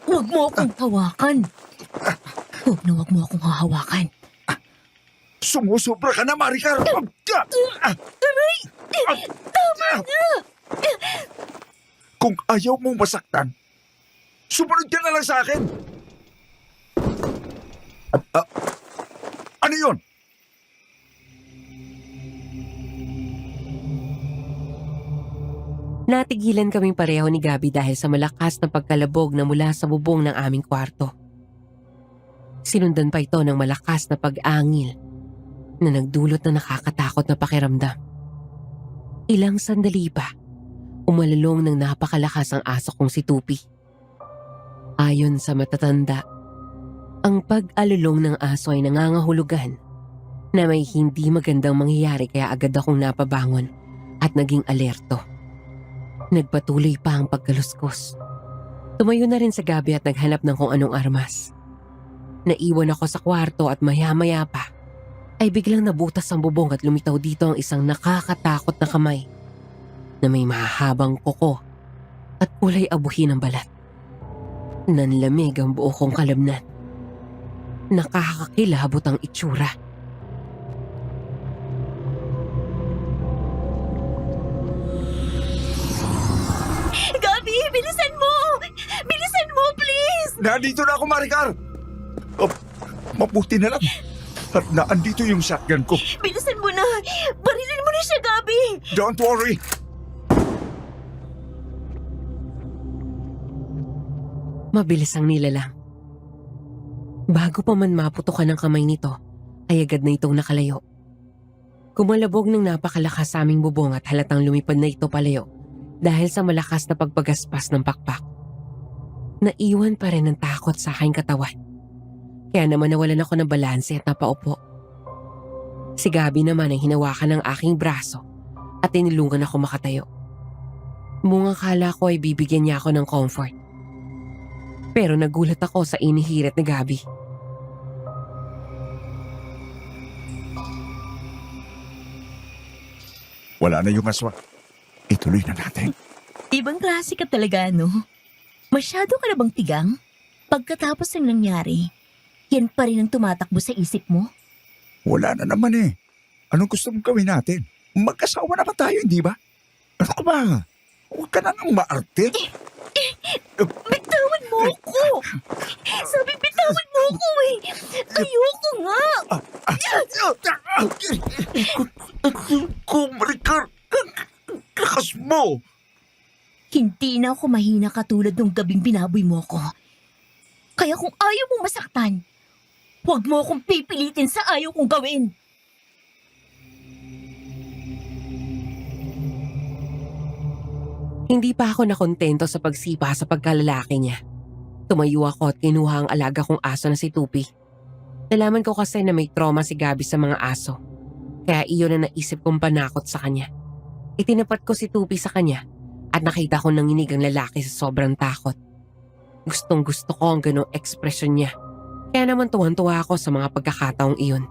Huwag mo akong hawakan. Huwag mo akong hahawakan. Sumusobra ka na, Maricar! Aray! Tama na! Kung ayaw mong masaktan, sumunod ka na lang sa akin! Ano yun? natigilan kaming pareho ni Gabi dahil sa malakas na pagkalabog na mula sa bubong ng aming kwarto. Sinundan pa ito ng malakas na pag-angil na nagdulot na nakakatakot na pakiramdam. Ilang sandali pa, umalalong ng napakalakas ang aso kong si Tupi. Ayon sa matatanda, ang pag-alulong ng aso ay nangangahulugan na may hindi magandang mangyayari kaya agad akong napabangon at naging alerto. Nagpatuloy pa ang pagkaluskos. Tumayo na rin sa Gabi at naghanap ng kung anong armas. Naiwan ako sa kwarto at maya-maya pa ay biglang nabutas ang bubong at lumitaw dito ang isang nakakatakot na kamay na may mahahabang kuko at kulay abuhin ng balat. Nanlamig ang buo kong kalamnan. Nakakakilabot ang itsura. Gabi, bilisan mo! Bilisan mo, please! Nandito na ako, Maricar! Oh, mabuti na lang. At naandito yung shotgun ko. Bilisan mo na! Barilin mo na siya, Gabi! Don't worry. Mabilis ang nilalang. Bago pa man maputukan ng kamay nito, ay agad na itong nakalayo. Kumalabog ng napakalakas sa aming bubong at halatang lumipad na ito palayo dahil sa malakas na pagpagaspas ng pakpak. Naiwan pa rin ang takot sa aking katawan. Kaya naman nawalan ako ng balanse at napaupo. Si Gabi naman ang hinawakan ng aking braso at tinulungan ako makatayo. Bungang akala ko ay bibigyan niya ako ng comfort. Pero nagulat ako sa inihirit ni Gabi. Wala na yung aswa. Ituloy na natin. Ibang klase ka talaga, no? Masyado ka na bang tigang? Pagkatapos ng nangyari, yan pa rin ang tumatakbo sa isip mo? Wala na naman eh. Anong gusto mong gawin natin? Magkasawa na ba tayo, hindi ba? Ano ka ba? Huwag ka na nang maarte. Bitawan mo ako! Sabi bitawan mo ako eh! Ayoko nga! Maricar! Lakas mo! Hindi na ako mahina katulad nung gabing binaboy mo ko. Kaya kung ayaw mong masaktan, huwag mo akong pipilitin sa ayaw kong gawin. Hindi pa ako nakontento sa pagsipa sa pagkalalaki niya. Tumayo ako at kinuha ang alaga kong aso na si Tupi. Nalaman ko kasi na may trauma si Gabi sa mga aso. Kaya iyon na naisip kong panakot sa kanya. Itinapat ko si Tupi sa kanya at nakita ko nanginig ang lalaki sa sobrang takot. Gustong gusto ko ang ganong ekspresyon niya. Kaya naman tuwan-tuwa ako sa mga pagkakataong iyon.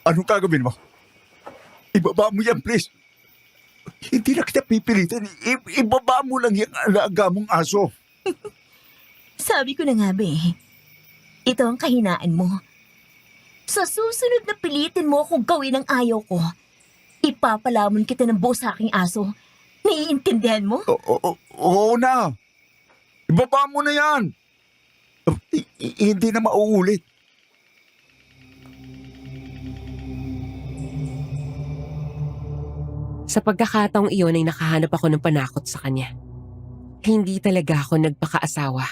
Anong gagawin mo? Ibaba mo yan, please. Hindi na kita pipilitin. Ibaba mo lang yung alaga mong aso. Sabi ko na nga be, ito ang kahinaan mo. Sa susunod na pilitin mo akong gawin ang ayaw ko, ipapalamon kita ng buo sa aking aso. Naiintindihan mo? Oo na. Ibaba mo na yan. Hindi na mauulit. Sa pagkakataong iyon ay nakahanap ako ng panakot sa kanya. Hindi talaga ako nagpakaasawa.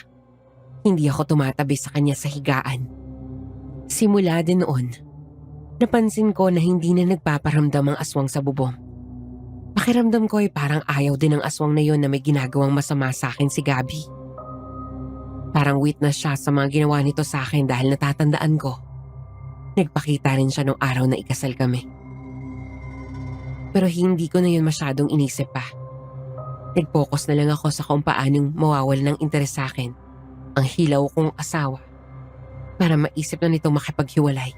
Hindi ako tumatabi sa kanya sa higaan. Simula din noon, napansin ko na hindi na nagpaparamdam ang aswang sa bubong. Pakiramdam ko ay parang ayaw din ng aswang na yon na may ginagawang masama sa akin si Gabby. Parang witness siya sa mga ginawa nito sa akin dahil natatandaan ko. Nagpakita rin siya nung araw na ikasal kami. Pero hindi ko na yun masyadong inisip pa. Nag-focus na lang ako sa kung paanong mawawala ng interes sa akin ang hilaw kong asawa para maisip na nito makipaghiwalay.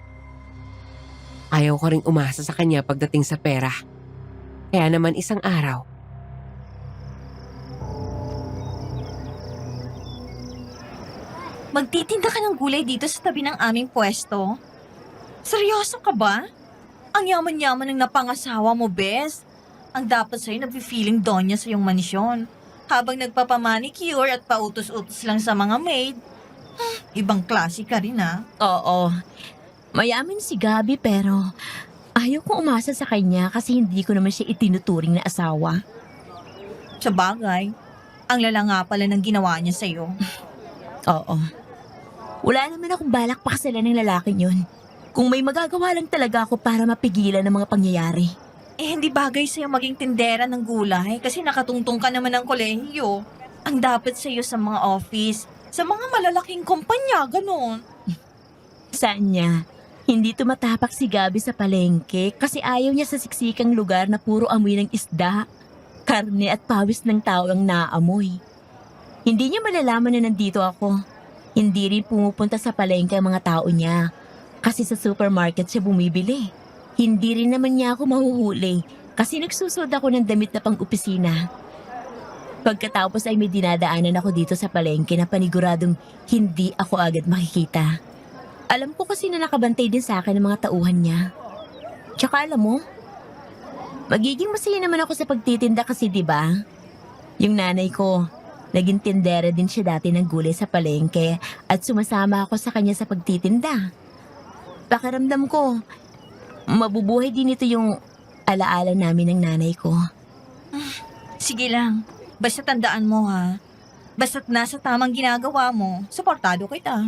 Ayaw ko ring umasa sa kanya pagdating sa pera. Kaya naman isang araw, Magtitinda ka ng gulay dito sa tabi ng aming pwesto? Seryoso ka ba? Ang yaman-yaman ng napangasawa mo, Bes. Ang dapat sa'yo nag-feeling donya sa iyong mansyon. Habang nagpapamanicure at pautos-utos lang sa mga maid. Ibang klase ka rin, ha? Oo. Mayaman si Gabi pero ayaw kong umasa sa kanya kasi hindi ko naman siya itinuturing na asawa. Sa bagay, ang lala nga pala ng ginawa niya sa'yo. Oo. Wala naman akong balak pakasalan ng lalaking yun. Kung may magagawa lang talaga ako para mapigilan ang mga pangyayari. Hindi bagay sa'yo maging tindera ng gulay kasi nakatungtong ka naman ng kolehiyo. Ang dapat sa'yo sa mga office, sa mga malalaking kumpanya, ganon. Saan niya? Hindi tumatapak si Gabi sa palengke kasi ayaw niya sa siksikang lugar na puro amoy ng isda, karne at pawis ng tao ang naamoy. Hindi niya malalaman na nandito ako. Hindi rin pumupunta sa palengke ang mga tao niya kasi sa supermarket siya bumibili. Hindi rin naman niya ako mahuhuli kasi nagsusod ako ng damit na pang-opisina. Pagkatapos ay may dinadaanan ako dito sa palengke na paniguradong hindi ako agad makikita. Alam ko kasi na nakabantay din sa akin ang mga tauhan niya. Tsaka alam mo, magiging masaya naman ako sa pagtitinda kasi 'di ba? Yung nanay ko, naging tindera din siya dati ng gulay sa palengke at sumasama ako sa kanya sa pagtitinda. Pakiramdam ko, mabubuhay din ito yung alaala namin ng nanay ko. Sige lang, basta tandaan mo ha. Basta't nasa tamang ginagawa mo, suportado kita.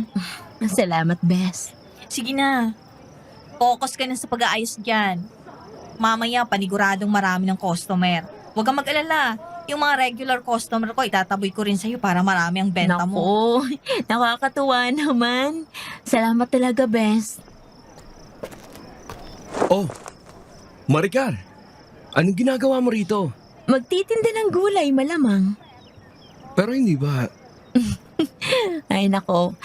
Salamat, Bes. Sige na, focus ka na sa pag-aayos dyan. Mamaya paniguradong marami ng customer. Huwag kang mag-alala, yung mga regular customer ko itataboy ko rin sa'yo para marami ang benta mo. Naku, nakakatuwa naman. Salamat talaga, Bes. Oh, Maricar, anong ginagawa mo rito? Magtitinda ng gulay, malamang. Pero hindi ba, Ay nako,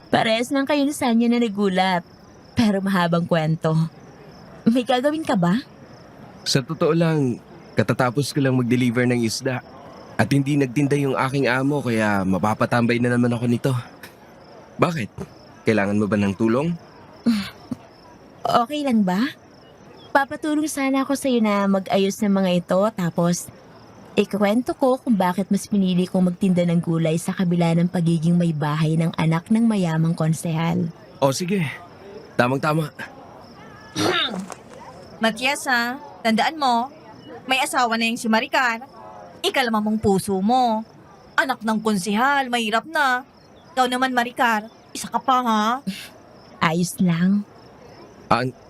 parehas lang kayo sa inyo na nagulat. Pero mahabang kwento. May gagawin ka ba? sa totoo lang, katatapos ko lang mag-deliver ng isda. At hindi nagtinda yung aking amo kaya mapapatambay na naman ako nito. Bakit? Kailangan mo ba ng tulong? Okay lang ba? Papatulong sana ako sa'yo na mag-ayos ng mga ito tapos ikukwento ko kung bakit mas pinili kong magtinda ng gulay sa kabila ng pagiging may bahay ng anak ng mayamang konsehal. O sige, tamang-tama. Matias ha, tandaan mo, may asawa na yung si Maricar. Ikalma mong puso mo. Anak ng konsehal, mahirap na. Ikaw naman Maricar, isa ka pa ha. Ayos lang.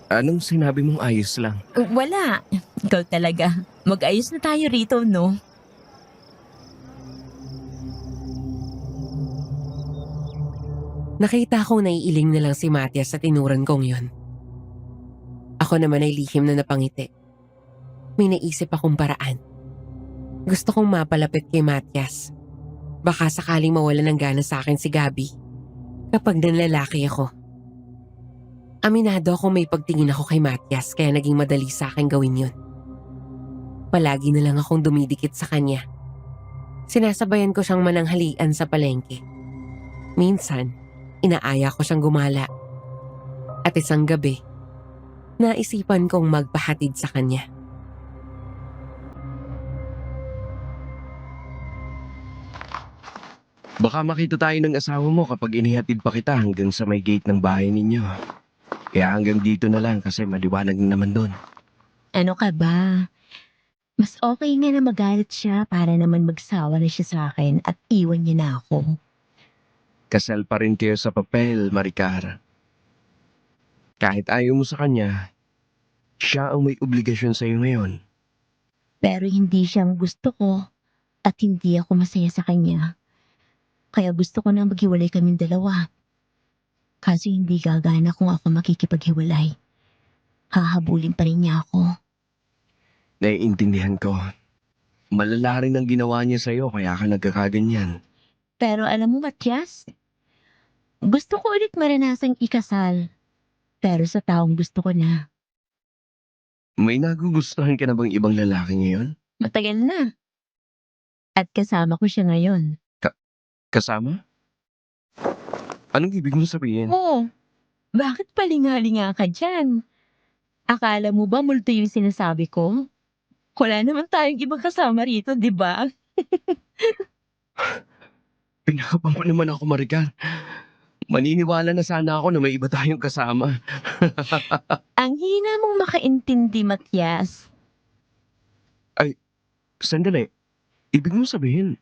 Anong sinabi mong ayos lang? Wala. Ikaw talaga. Mag-ayos na tayo rito, no? nakita kong naiiling na lang si Matias sa tinuran kong yun. Ako naman ay lihim na napangiti. May naisip akong paraan. Gusto kong mapalapit kay Matias. Baka sakaling mawala ng gana sa akin si Gabby kapag nanlalaki ako. Aminado ako may pagtingin ako kay Matias kaya naging madali sa akin gawin yun. Palagi na lang akong dumidikit sa kanya. Sinasabayan ko siyang mananghalian sa palengke. Minsan, inaaya ko siyang gumala. At isang gabi, naisipan kong magpahatid sa kanya. Baka makita tayo ng asawa mo kapag inihatid pa kita hanggang sa may gate ng bahay ninyo. Kaya hanggang dito na lang kasi maliwanag na naman doon. Ano ka ba? Mas okay nga na magalit siya para naman magsawa na siya sa akin at iwan niya na ako. Kasal pa rin kayo sa papel, Maricar. Kahit ayaw mo sa kanya, siya ang may obligasyon sa'yo ngayon. Pero hindi siya ang gusto ko at hindi ako masaya sa kanya. Kaya gusto ko na maghiwalay kaming dalawa. Kaso hindi gagana kung ako makikipaghiwalay. Hahabulin pa rin niya ako. Naiintindihan ko. Malala rin ang ginawa niya sa'yo kaya ka nagkakaganyan. Pero alam mo, Matias, gusto ko ulit maranasang ikasal. Pero sa taong gusto ko na. May nagugustuhan ka na bang ibang lalaki ngayon? Matagal na. At kasama ko siya ngayon. Kasama? Anong ibig mo sabihin? Oo. Bakit palingalinga ka dyan? Akala mo ba multo yung sinasabi ko? Wala naman tayong ibang kasama rito, di ba? Pinakapan mo naman ako, Maricar. Maniniwala na sana ako na may iba tayong kasama. Ang hina mong makaintindi, Matias. Sandali. Ibig mo sabihin?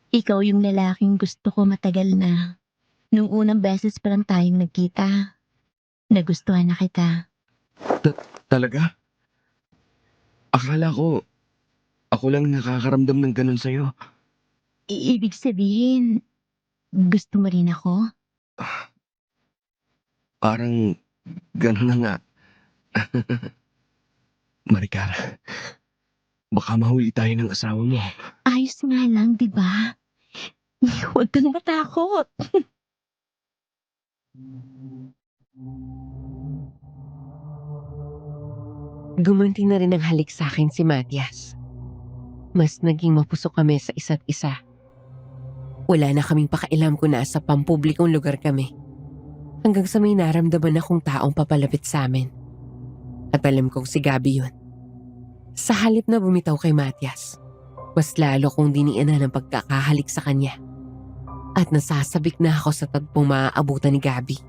Ikaw yung lalaking gusto ko matagal na. Nung unang beses pa lang tayong nagkita, nagustuhan na kita. Talaga? Akala ko, ako lang nakakaramdam ng ganun sa'yo. Ibig sabihin, gusto mo rin ako? Parang ganun na nga. Maricar, baka mahuli tayo ng asawa mo. Ayos nga lang, di ba? Huwag kang matakot. Gumanti na rin ang halik sa akin si Matias. Mas naging mapusok kami sa isa't isa. Wala na kaming pakailam kung nasa pampublikong lugar kami. Hanggang sa may naramdaman akong taong papalapit sa amin. At alam kong si Gabi yun. Sa halip na bumitaw kay Matias, mas lalo kong diniinan ang pagkakahalik sa kanya. At nasasabik na ako sa tagpong maaabutan ni Gabi.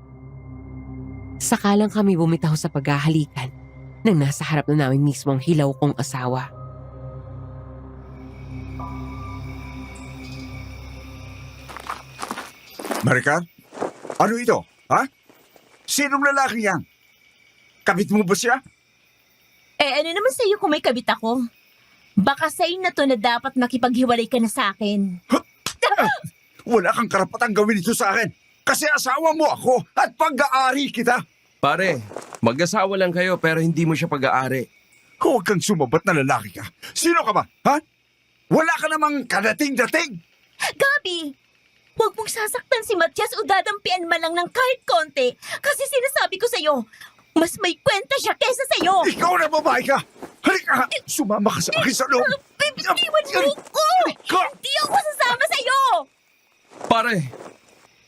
Sakalang kami bumitaw sa paghahalikan nang nasa harap na namin mismo ang hilaw kong asawa. Maricar? Ano ito? Ha? Sinong lalaki yan? Kabit mo ba siya? Ano naman sa'yo kung may kabit ako? Baka sa'yo na to na dapat makipaghiwalay ka na sa akin. Wala kang karapatang gawin ito sa akin. Kasi asawa mo ako at pag-aari kita. Pare, mag-asawa lang kayo pero hindi mo siya pag-aari. Huwag kang sumabat na lalaki ka. Sino ka ba? Ha? Wala ka namang kadating-dating. Gabi! Huwag mong sasaktan si Matias o dadampian man lang ng kahit konti. Kasi sinasabi ko sa'yo, mas may kwenta siya kesa sa'yo. Ikaw na babae ka. Halika! Sumama ka sa akin sa loob. Iwan mo ko! Halika! Hindi ako sasama sa'yo! Pare,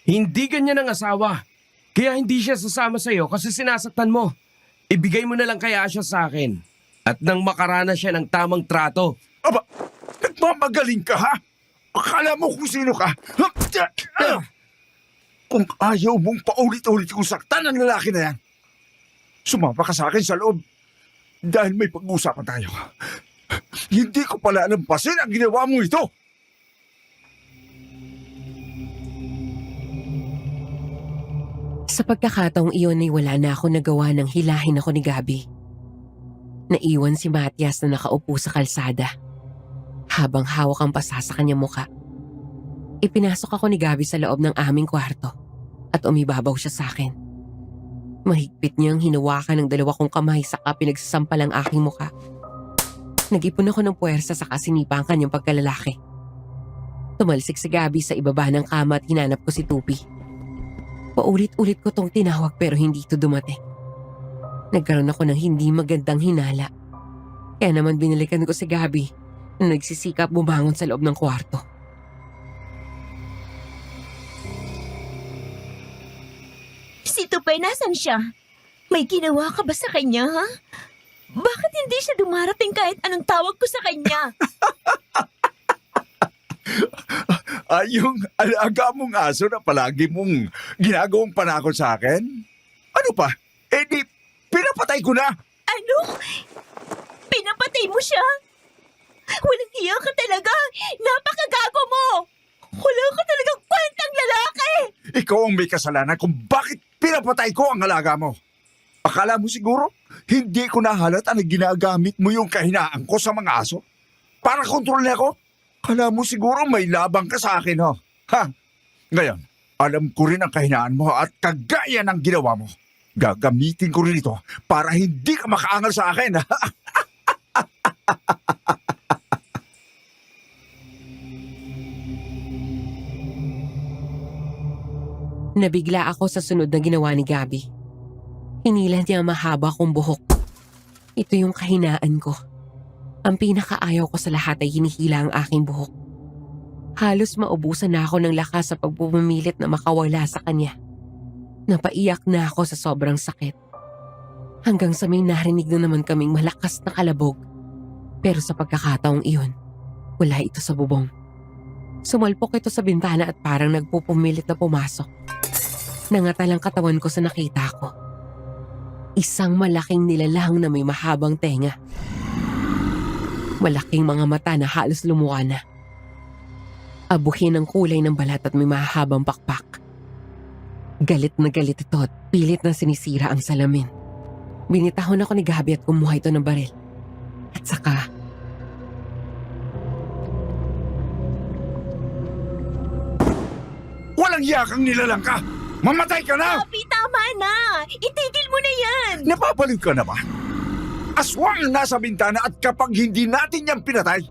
hindi ganyan ang asawa. Kaya hindi siya sasama sa'yo kasi sinasaktan mo. Ibigay mo na lang kaya siya sa akin. At nang makaranas siya ng tamang trato. Aba, nagmamagaling ka ha? Akala mo kung sino ka? Kung ayaw mong paulit-ulit kong saktan ang lalaki na yan, sumama ka sa akin sa loob. Dahil may pag-uusapan tayo. Hindi ko pala alampasin ang ginawa mo ito. Sa pagkakataong iyon ay wala na ako nagawa ng hilahin ako ni Gabi. Naiwan si Matias na nakaupo sa kalsada habang hawak ang pasa sa kanyang muka. Ipinasok ako ni Gabi sa loob ng aming kwarto at umibabaw siya sa akin. Mahigpit niyang hinawakan ng dalawa kong kamay saka pinagsasampal ang aking muka. Nag-ipon ako ng puwersa saka sinipa ang kanyang pagkalalaki. Tumalsik si Gabi sa ibaba ng kama at hinanap ko si Tupi. Paulit-ulit ko tong tinawag pero hindi ito dumating. Nagkaroon ako ng hindi magandang hinala. Kaya naman binalikan ko si Gabi na nagsisikap bumangon sa loob ng kwarto. Si Tupay, nasan siya? May ginawa ka ba sa kanya, ha? Bakit hindi siya dumarating kahit anong tawag ko sa kanya? Yung alaga mong aso na palagi mong ginagawang panakot sa akin? Ano pa? Eh di, pinapatay ko na. Ano? Pinapatay mo siya? Walang hiya ka talaga! Napakagago mo! Wala ka talagang kwentang lalaki! Ikaw ang may kasalanan kung bakit pinapatay ko ang alaga mo. Akala mo siguro, hindi ko nahalata na ginagamit mo yung kahinaan ko sa mga aso? Para kontrolin ako? Akala mo siguro may labang ka sa akin, ho? Ha? Ngayon, alam ko rin ang kahinaan mo at kagaya ng ginawa mo. Gagamitin ko rin ito para hindi ka makaangal sa akin. Nabigla ako sa sunod na ginawa ni Gabby. Hinila niya ang mahaba kong buhok. Ito yung kahinaan ko. Ang pinakaayaw ko sa lahat ay hinihila ang aking buhok. Halos maubusan na ako ng lakas sa pagpumilit na makawala sa kanya. Napaiyak na ako sa sobrang sakit. Hanggang sa may narinig na naman kaming malakas na kalabog. Pero sa pagkakataong iyon, wala ito sa bubong. Sumalpok ito sa bintana at parang nagpupumilit na pumasok. Nangatal ang katawan ko sa nakita ko. Isang malaking nilalang na may mahabang tenga. Malaking mga mata na halos lumuwa na. Abuhin ang kulay ng balat at may mahabang pakpak. Galit na galit ito at pilit na sinisira ang salamin. Binitahon ako ni Gabby at kumuha ito ng baril. At saka, Walang yakang nilalang ka! Mamatay ka na! Papi, tama na! Itigil mo na yan! Napapaliw ka na ba? Aswang ang nasa bintana at kapag hindi natin yan pinatay,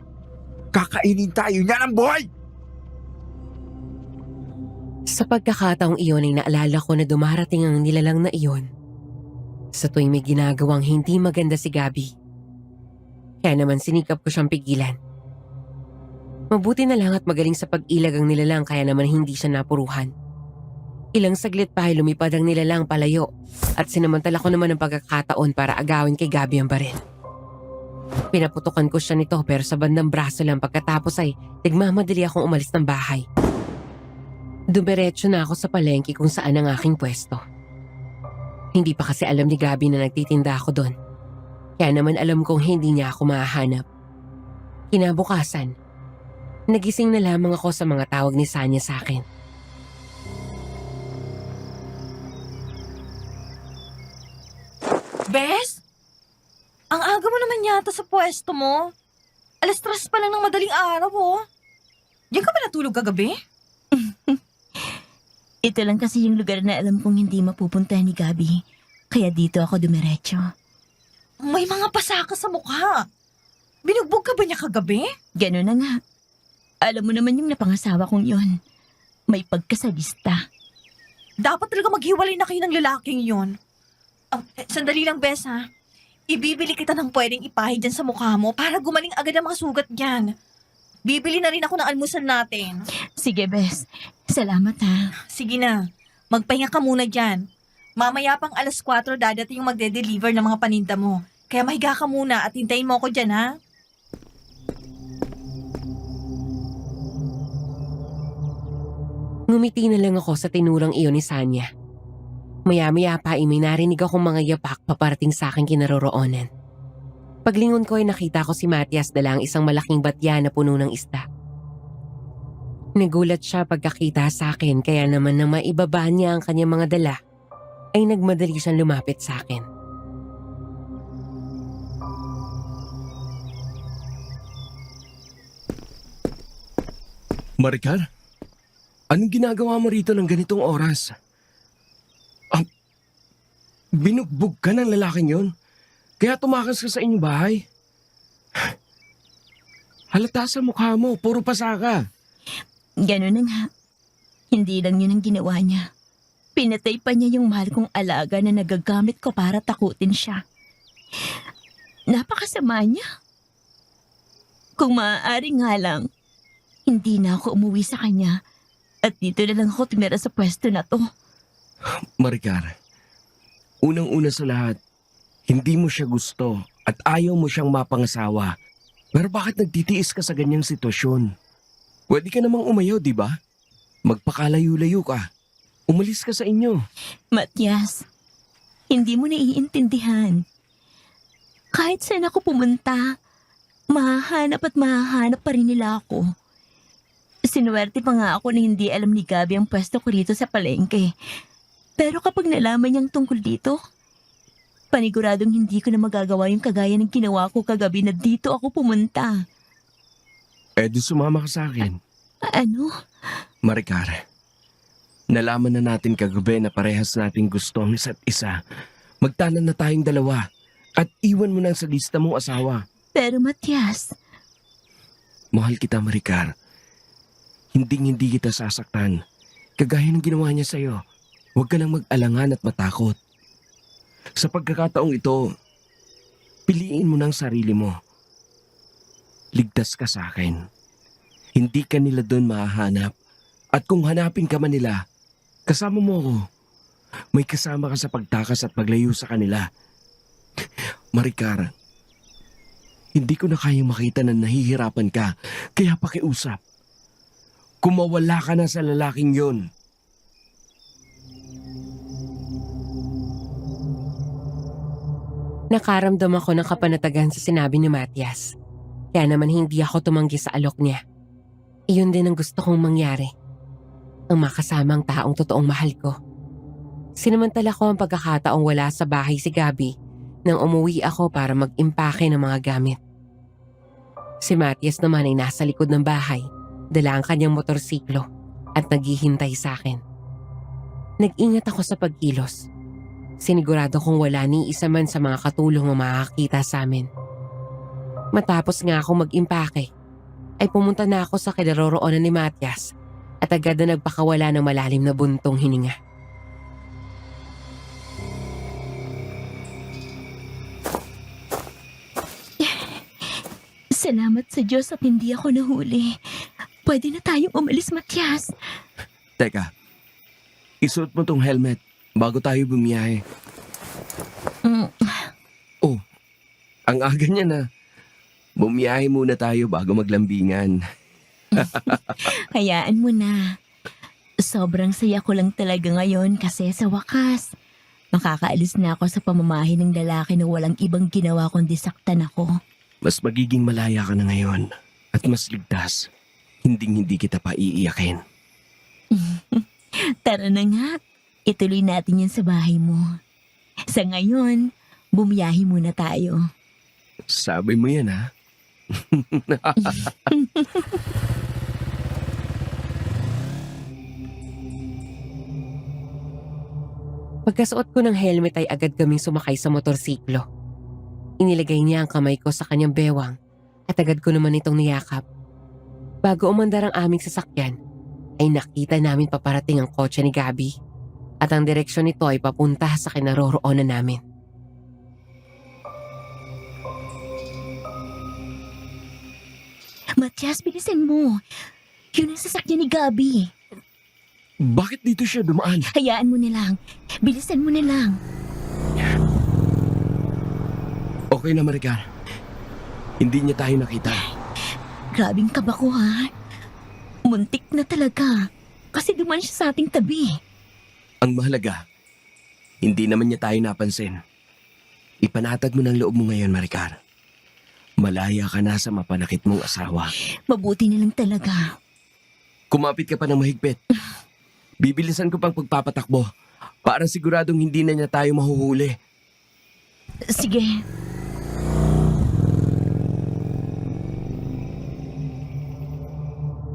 kakainin tayo niya ng buhay! sa pagkakataong iyon ay naalala ko na dumarating ang nilalang na iyon. Sa tuwing may ginagawang hindi maganda si Gabby. Kaya naman sinikap ko siyang pigilan. Mabuti na lang at magaling sa pag-ilag ang nilalang kaya naman hindi siya napuruhan. Ilang saglit pa ay lumipad ang nilalang palayo at sinamantala ko naman ang pagkakataon para agawin kay Gabby ang baril. Pinaputukan ko siya nito pero sa bandang braso lang pagkatapos ay nagmamadali akong umalis ng bahay. Dumiretso na ako sa palengke kung saan ang aking pwesto. Hindi pa kasi alam ni Gabby na nagtitinda ako doon. Kaya naman alam kong hindi niya ako mahahanap. Kinabukasan, nagising na lamang ako sa mga tawag ni Sanya sa akin. Bes? Ang aga mo naman yata sa pwesto mo. 3:00 pa lang ng madaling araw, oh. Diyan ka ba natulog kagabi? Ito lang kasi yung lugar na alam kong hindi mapupunta ni Gabby. Kaya dito ako dumiretso. May mga pasaka sa mukha. Binugbog ka ba niya kagabi? Ganun na nga. Alam mo naman yung napangasawa kong yon. May pagkasadista. Dapat talaga maghiwalay na kayo ng lalaking yon. Sandali lang, Bes, ha? Ibibili kita ng pwedeng ipahid dyan sa mukha mo para gumaling agad ang mga sugat dyan. Bibili na rin ako ng almusal natin. Sige, Bes. Salamat ha. Sige na, magpahinga ka muna dyan. Mamaya pang 4:00 dadating yung magde-deliver ng mga paninda mo. Kaya mahiga ka muna at hintayin mo ako dyan, ha? Ngumiti na lang ako sa tinurang iyon ni Sanya. Maya-maya pa ay may narinig akong mga yapak paparating sa aking kinaroroonan. Paglingon ko ay nakita ko si Matias dala ang isang malaking batya na puno ng isda. Nagulat siya pagkakita sa akin kaya naman nang maibaba niya ang kanyang mga dala, ay nagmadali siyang lumapit sa akin. Maricar, anong ginagawa mo rito ng ganitong oras? Binugbog ka ng lalaking yon? Kaya tumakas ka sa inyong bahay? Halata sa mukha mo, puro pasaka. Ganun na nga. Hindi lang yun ang ginawa niya. Pinatay pa niya yung mahal kong alaga na nagagamit ko para takutin siya. Napakasama niya. Kung maaari nga lang, hindi na ako umuwi sa kanya at dito na lang ako tumira sa pwesto na to. Maricar, unang-una sa lahat, hindi mo siya gusto at ayaw mo siyang mapangasawa. Pero bakit nagtitiis ka sa ganyang sitwasyon? Pwede ka namang umayaw, di ba? Magpakalayo-layo ka. Umalis ka sa inyo. Matias, hindi mo naiintindihan. Kahit saan ako pumunta, mahahanap pa rin nila ako. Sinuwerte pa nga ako na hindi alam ni Gabi ang pwesto ko rito sa palengke. Pero kapag nalaman niyang tungkol dito, paniguradong hindi ko na magagawa yung kagaya ng ginawa ko kagabi na dito ako pumunta. Di sumama ka sa akin. Ano? Maricar, nalaman na natin kagabi na parehas nating gusto ang isa't isa. Magtanan na tayong dalawa at iwan mo na sa lista mong asawa. Pero Matias, Mahal kita, Maricar. Hindi kita sasaktan. Kagaya ng ginawa niya sa'yo. Huwag ka nang mag-alangan at matakot. Sa pagkakataong ito, piliin mo ng sarili mo. Ligtas ka sa akin. Hindi ka nila doon mahahanap. At kung hanapin ka man nila, kasama mo ako. May kasama ka sa pagtakas at paglayo sa kanila. Maricar, hindi ko na kayang makita na nahihirapan ka, kaya pakiusap. Kung mawala ka na sa lalaking yon. Nakaramdam ako ng kapanatagan sa sinabi ni Matias. Kaya naman hindi ako tumanggi sa alok niya. Iyon din ang gusto kong mangyari. Ang makasama ang taong totoong mahal ko. Sinamantala ko ang pagkakataong wala sa bahay si Gabi nang umuwi ako para mag-impake ng mga gamit. Si Matias naman ay nasa likod ng bahay, dala ang kanyang motorsiklo at naghihintay sa akin. Nag-ingat ako sa pagkilos. Sinigurado kong wala ni isa man sa mga katulong ang makakita sa amin. Matapos nga ako mag-impake, ay pumunta na ako sa kinaroroonan ni Matias at agad na nagpakawala ng malalim na buntong hininga. salamat sa Diyos at hindi ako nahuli. Pwede na tayong umalis, Matias. Teka, isuot mo tong helmet bago tayo bumiyahe. Oh, ang aga niya na. Bumiyahe muna tayo bago maglambingan. Hayaan mo na. Sobrang saya ko lang talaga ngayon kasi sa wakas, makakaalis na ako sa pamamahay ng lalaki na walang ibang ginawa kundi saktan ako. Mas magiging malaya ka na ngayon at mas ligtas. Hindi kita pa iiyakin. Tara na nga, ituloy natin yan sa bahay mo. Sa ngayon, bumiyahe muna tayo. Sabi mo yan, ha? Pagkasuot ko ng helmet ay agad kaming sumakay sa motorsiklo. Inilagay niya ang kamay ko sa kanyang bewang at agad ko naman itong niyakap. Bago umandar ang aming sasakyan, ay nakita namin paparating ang kotse ni Gabi at ang direksyon nito ay papunta sa kinaroroonan namin. Matias, bilisan mo. Yun ang sasakyan ni Gabi. Bakit dito siya dumaan? Hayaan mo na lang. Bilisan mo na lang. Okay na, Maricar. Hindi niya tayo nakita. Grabing kaba ko, ha? Muntik na talaga. Kasi duman siya sa ating tabi. Ang mahalaga, hindi naman niya tayo napansin. Ipanatag mo ng loob mo ngayon, Maricar. Malaya ka na sa mapanakit mong asawa. Mabuti na lang talaga. Kumapit ka pa ng mahigpit. Bibilisan ko pang pagpapatakbo para siguradong hindi na niya tayo mahuhuli. Sige.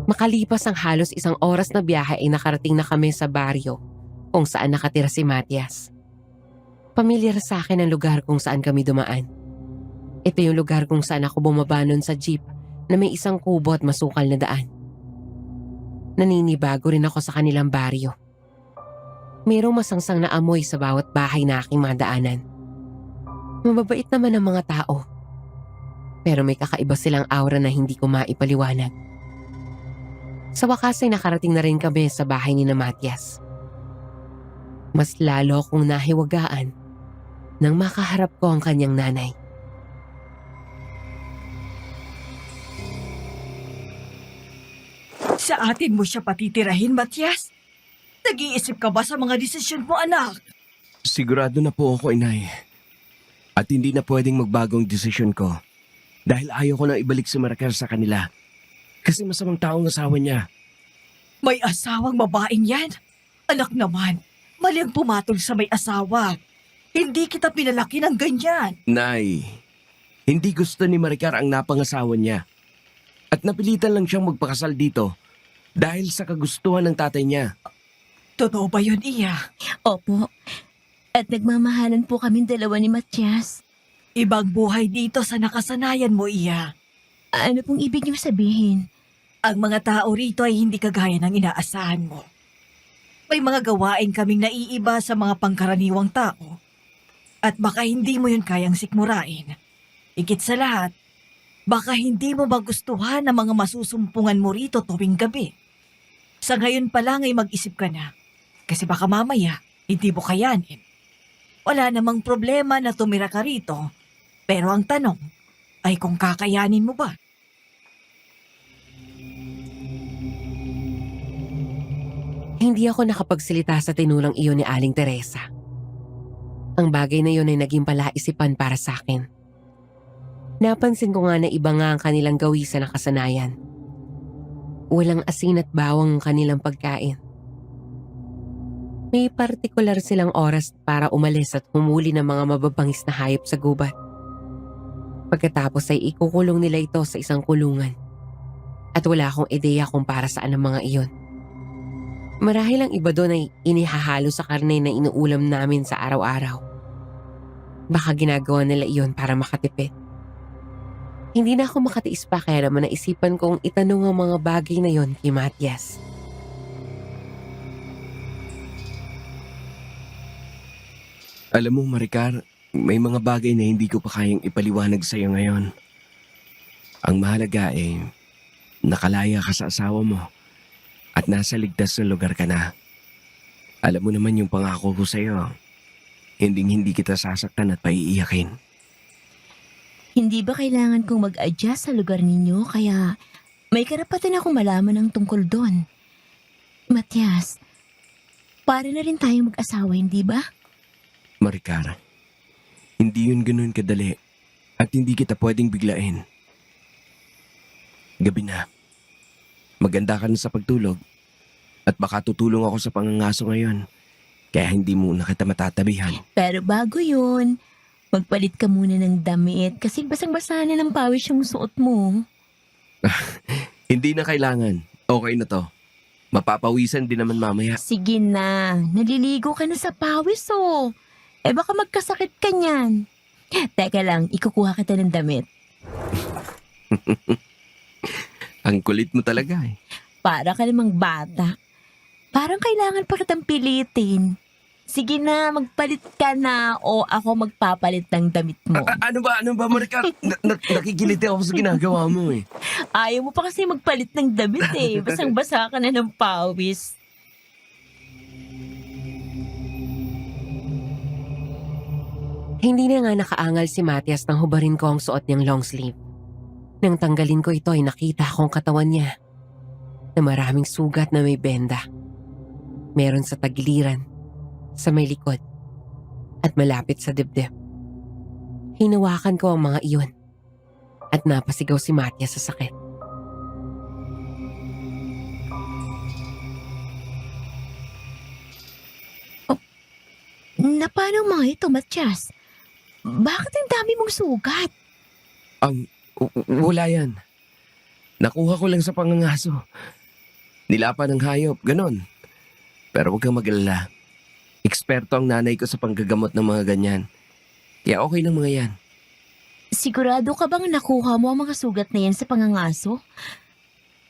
Makalipas ang halos 1 oras na biyahe ay nakarating na kami sa baryo kung saan nakatira si Matias. Pamilyar sa akin ang lugar kung saan kami dumaan. Ito yung lugar kung saan ako bumaba nun sa jeep na may isang kubo at masukal na daan. Naninibago rin ako sa kanilang baryo. Mayroong masangsang na amoy sa bawat bahay na aking madaanan. Mababait naman ang mga tao. Pero may kakaiba silang aura na hindi ko maipaliwanag. Sa wakas ay nakarating na rin kami sa bahay ni na Matias. Mas lalo akong nahiwagaan nang makaharap ko ang kanyang nanay. Sa atin mo siya patitirahin, Matias? Nag-iisip ka ba sa mga desisyon mo, anak? Sigurado na po ako, inay. At hindi na pwedeng magbagong desisyon ko Dahil ayaw ko na ibalik si Maricar sa kanila. Kasi masamang taong asawa niya. May asawang babaeng yan? Anak naman, mali ang pumatol sa may asawa. Hindi kita pinalaki ng ganyan. Nay, hindi gusto ni Maricar ang napangasawa niya. At napilitan lang siyang magpakasal dito dahil sa kagustuhan ng tatay niya. Totoo ba yun, Iya? Opo. At nagmamahalan po kami dalawa ni Matias. Ibang buhay dito sa nakasanayan mo, Iya. Ano pong ibig niyong sabihin? Ang mga tao rito ay hindi kagaya ng inaasahan mo. May mga gawain kaming naiiba sa mga pangkaraniwang tao. At baka hindi mo yun kayang sikmurain. Higit sa lahat, baka hindi mo magustuhan ang mga masusumpungan mo rito tuwing gabi. Sa ngayon pa lang ay mag-isip ka na. Kasi baka mamaya, hindi mo kayanin. Wala namang problema na tumira ka rito. Pero ang tanong ay kung kakayanin mo ba? Hindi ako nakapagsalita sa tinulang iyon ni Aling Teresa. Ang bagay na iyon ay naging palaisipan para sa akin. Napansin ko nga na iba nga ang kanilang gawisan na kasanayan. Walang asin at bawang ang kanilang pagkain. May partikular silang oras para umalis at humuli ng mga mababangis na hayop sa gubat. Pagkatapos ay ikukulong nila ito sa isang kulungan. At wala akong ideya kung para saan ang mga iyon. Marahil ang iba doon ay inihahalo sa karne na inuulam namin sa araw-araw. Baka ginagawa nila iyon para makatipid. Hindi na ako makatiis pa kaya naman naisipan kong itanong ang mga bagay na yon kay Matias. Alam mo, Maricar, may mga bagay na hindi ko pa kayang ipaliwanag sa iyo ngayon. Ang mahalaga ay nakalaya ka sa asawa mo at nasa ligtas na lugar ka na. Alam mo naman yung pangako ko sa iyo. Hindi kita sasaktan at paiiyakin. Hindi ba kailangan kong mag-adjust sa lugar ninyo kaya may karapatan akong malaman ang tungkol doon? Matias, para na rin tayong mag-asawa, hindi ba? Maricar, hindi yun ganun kadali at hindi kita pwedeng biglain. Gabi na. Maganda ka na sa pagtulog at baka tutulong ako sa pangangaso ngayon kaya hindi mo na kita matatabihan. Pero bago yun, magpalit ka muna ng damit kasi basang-basa na ng pawis yung suot mo. Hindi na kailangan. Okay na to. Mapapawisan din naman mamaya. Sige na, naliligo ka na sa pawis oh. Eh baka magkasakit ka niyan. Teka lang, ikukuha kita ng damit. Ang kulit mo talaga eh. Para ka namang bata. Parang kailangan pa kitang pilitin. Sige na, magpalit ka na o ako magpapalit ng damit mo. Ano ba, Maricar? Nakikiliti ako sa ginagawa mo eh. Ayaw mo pa kasi magpalit ng damit eh. Basang-basa ka na ng pawis. Hindi na nga nakaangal si Matias nang hubarin ko ang suot niyang long sleeve. Nang tanggalin ko ito ay nakita akong katawan niya na maraming sugat na may benda. Meron sa tagiliran, sa may likod, at malapit sa dibdib. Hinawakan ko ang mga iyon at napasigaw si Matias sa sakit. Na paano mga ito, Matias? Bakit ang dami mong sugat? Wala yan. Nakuha ko lang sa pangangaso. Nilapan ng hayop, ganon. Pero huwag kang mag-alala. Eksperto ang nanay ko sa panggagamot ng mga ganyan. Kaya okay lang mga yan. Sigurado ka bang nakuha mo ang mga sugat na yan sa pangangaso?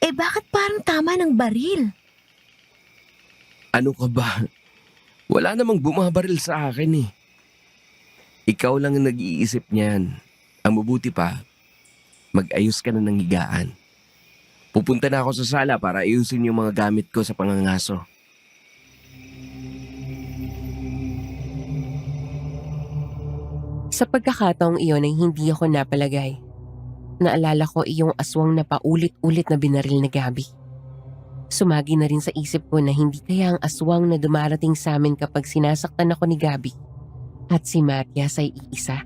Eh bakit parang tama ng baril? Ano ka ba? Wala namang bumabaril sa akin eh. Ikaw lang ang nag-iisip niyan. Ang mabuti pa, mag-ayos ka na ng higaan. Pupunta na ako sa sala para ayusin yung mga gamit ko sa pangangaso. Sa pagkakataong iyon ay hindi ako napalagay. Naalala ko iyong aswang na paulit-ulit na binaril na Gabi. Sumagi na rin sa isip ko na hindi kaya ang aswang na dumarating sa amin kapag sinasaktan ako ni Gabi at si Matias ay iisa.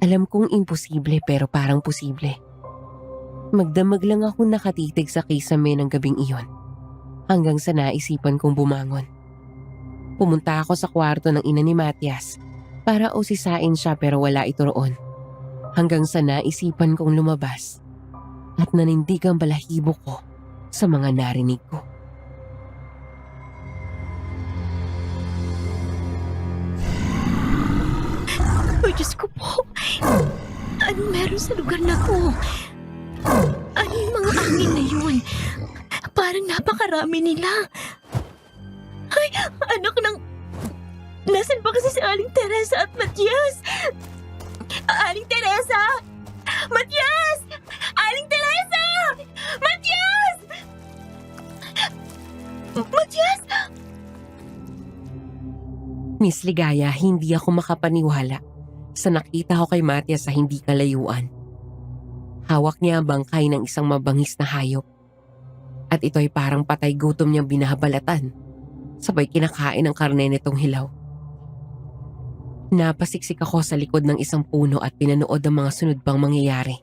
Alam kong imposible pero parang posible. Magdamag lang akong nakatitig sa kisame ng gabing iyon hanggang sa naisipan kong bumangon. Pumunta ako sa kwarto ng ina ni Matias para usisain siya pero wala ito roon. Hanggang sa naisipan kong lumabas at nanindig ang balahibo ko sa mga narinig ko. Oh, Diyos ko po. Anong meron sa lugar na to? Ano yung mga angin na yun? Parang napakarami nila. Ay, anak ng... Nasaan ba kasi si Aling Teresa at Matias? Aling Teresa! Matias! Aling Teresa! Matias! Matias! Miss Ligaya, hindi ako makapaniwala sa nakita ko kay Matias sa hindi kalayuan. Hawak niya ang bangkay ng isang mabangis na hayop. At ito'y parang patay gutom niyang binabalatan. Sabay kinakain ang karne nitong hilaw. Napasiksik ako sa likod ng isang puno at pinanood ang mga sunod pang mangyayari.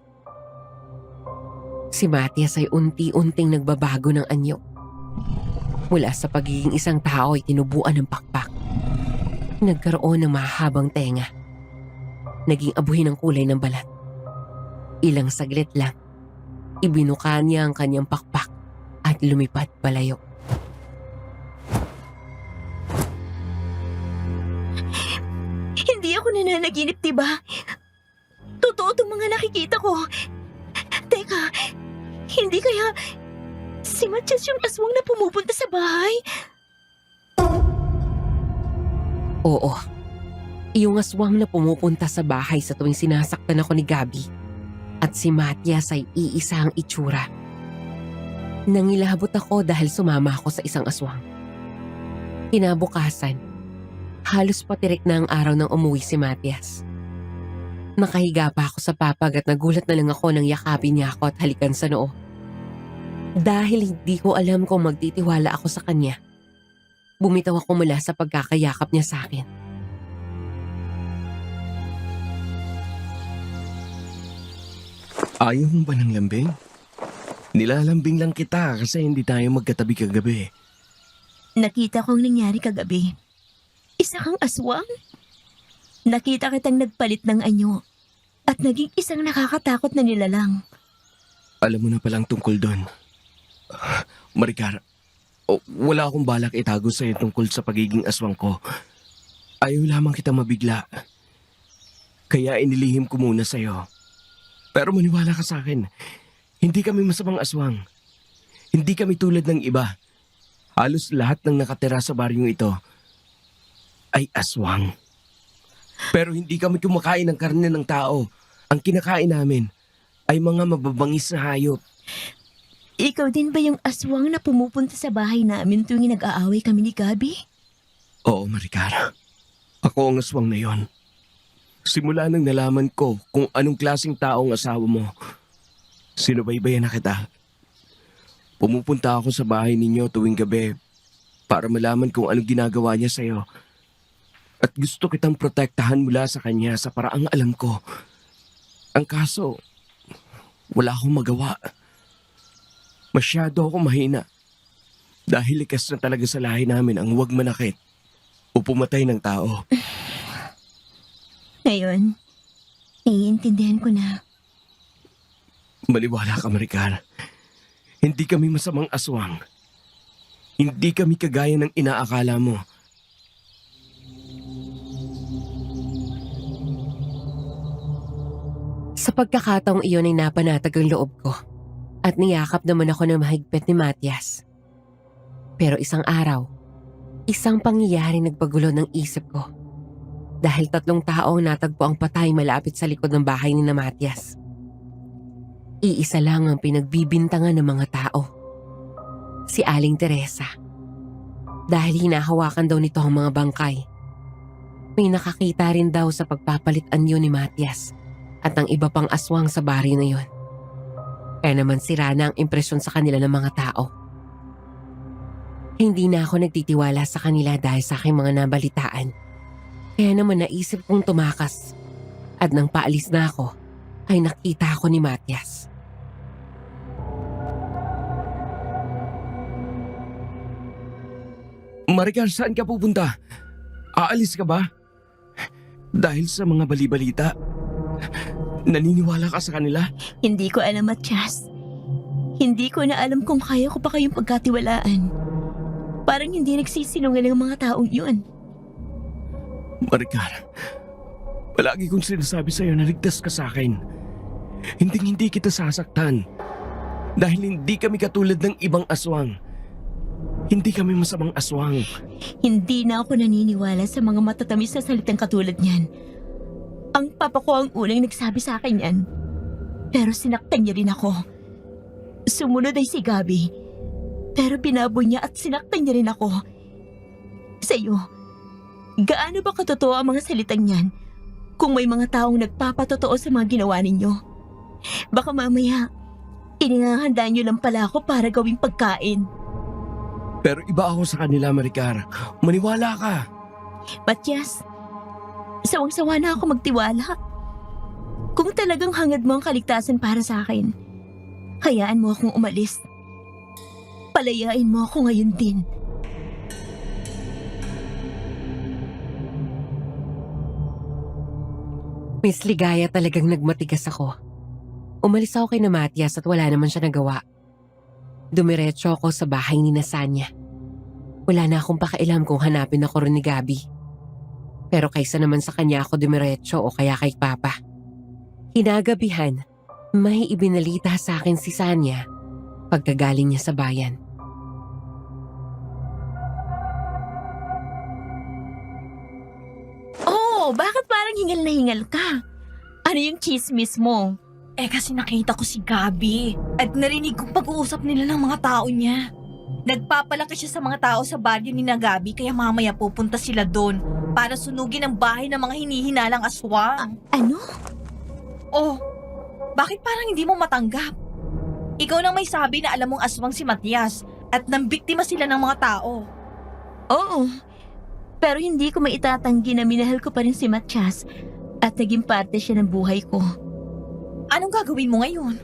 Si Matias ay unti-unting nagbabago ng anyo. Mula sa pagiging isang tao ay tinubuan ng pakpak. Nagkaroon ng mahabang tenga. Naging abuhin ang kulay ng balat. Ilang saglit lang, ibinuka niya ang kanyang pakpak at lumipad palayo. Hindi ako nananaginip, diba? Totoo itong mga nakikita ko. Teka, hindi kaya si Matias yung aswang na pumupunta sa bahay? Oo, yung aswang na pumupunta sa bahay sa tuwing sinasaktan ako ni Gabi. At si Matias ay iisa ang itsura. Nangilabot ako dahil sumama ako sa isang aswang. Kinabukasan, halos patirik na ang araw nang umuwi si Matias. Nakahiga pa ako sa papag at nagulat na lang ako nang yakapin niya ako at halikan sa noo. Dahil hindi ko alam kung magtitiwala ako sa kanya, bumitaw ako mula sa pagkakayakap niya sa akin. Ayaw mo ba ng lambing? Nilalambing lang kita kasi hindi tayo magkatabi kagabi. Nakita ko ang nangyari kagabi. Isa kang aswang? Nakita kitang nagpalit ng anyo at naging isang nakakatakot na nilalang. Alam mo na palang tungkol doon. Maricar, wala akong balak itago sa'yo tungkol sa pagiging aswang ko. Ayaw lamang kita mabigla. Kaya inilihim ko muna sa'yo. Pero maniwala ka sa akin, hindi kami masamang aswang. Hindi kami tulad ng iba. Halos lahat ng nakatira sa baryong ito ay aswang. Pero hindi kami kumakain ng karne ng tao. Ang kinakain namin ay mga mababangis na hayop. Ikaw din ba yung aswang na pumupunta sa bahay namin tuwing nag-aaway kami ni Gabi? Oo, Maricar. Ako ang aswang na yon. Simula nang nalaman ko kung anong klaseng tao ang asawa mo, sinubaybayan na kita. Pumupunta ako sa bahay ninyo tuwing gabi para malaman kung anong ginagawa niya sa'yo. At gusto kitang protektahan mula sa kanya sa paraang alam ko. Ang kaso, wala akong magawa. Masyado akong mahina. Dahil likas na talaga sa lahi namin ang huwag manakit o pumatay ng tao. Ngayon, naiintindihan ko na. Maniwala ka, Maricar. Hindi kami masamang aswang. Hindi kami kagaya ng inaakala mo. Sa pagkakataong iyon ay napanatag ang loob ko at niyakap naman ako ng mahigpit ni Matias. Pero isang araw, isang pangyayari nagpagulo ng isip ko. Dahil 3 taong natagpo ang patay malapit sa likod ng bahay ni Matias. Iisa lang ang pinagbibintangan ng mga tao. Si Aling Teresa. Dahil hinahawakan daw nito ang mga bangkay. May nakakita rin daw sa pagpapalit anyo ni Matias at ang iba pang aswang sa baryo na yun. Kaya naman sira na ang impresyon sa kanila ng mga tao. Hindi na ako nagtitiwala sa kanila dahil sa aking mga nabalitaan. Kaya naman naisip kong tumakas At nang paalis na ako, ay nakita ako ni Matias. Maricar, saan ka pupunta? Aalis ka ba? Dahil sa mga bali-balita, naniniwala ka sa kanila? Hindi ko alam, Matias. Hindi ko na alam kung kaya ko pa kayong pagkatiwalaan. Parang hindi nagsisinungaling ang mga taong yun. Maricar, palagi kong sinasabi sa'yo na ligtas ka sa akin. Hindi kita sasaktan. Dahil hindi kami katulad ng ibang aswang. Hindi kami masamang aswang. Hindi na ako naniniwala sa mga matatamis na salitang katulad niyan. Ang papa ko ang unang nagsabi sa akin yan. Pero sinaktan niya rin ako. Sumunod ay si Gabi. Pero binaboy niya at sinaktan niya rin ako. Sa iyo, gaano ba katotoo ang mga salitang yan kung may mga taong nagpapatotoo sa mga ginawa ninyo? Baka mamaya, iningahanda niyo lang pala ako para gawing pagkain. Pero iba ako sa kanila, Maricar. Maniwala ka. Matias, sawang-sawa na ako magtiwala. Kung talagang hangad mo ang kaligtasan para sa akin, hayaan mo akong umalis. Palayain mo ako ngayon din. Miss Ligaya, talagang nagmatigas ako. Umalis ako kay na Matias at wala naman siya nagawa. Dumiretso ako sa bahay ni Sanya. Wala na akong pakialam kung hanapin ako rin ni Gabi. Pero kaysa naman sa kanya ako dumiretso o kaya kay Papa. Hinagabihan, may ibinalita sa akin si Sanya pagkagaling niya sa bayan. Oh, bakit parang hingal na hingal ka? Ano yung chismis mo? Kasi nakita ko si Gabi at narinig kong pag-uusap nila ng mga tao niya. Nagpapalaki siya sa mga tao sa baryo ni na Gabi kaya mamaya pupunta sila doon para sunugin ang bahay ng mga hinihinalang aswang. Ano? Oh, bakit parang hindi mo matanggap? Ikaw nang may sabi na alam mong aswang si Matias at nambiktima sila ng mga tao. Oo. Pero hindi ko maitatanggi na minahal ko pa rin si Matias at naging parte siya ng buhay ko. Anong gagawin mo ngayon?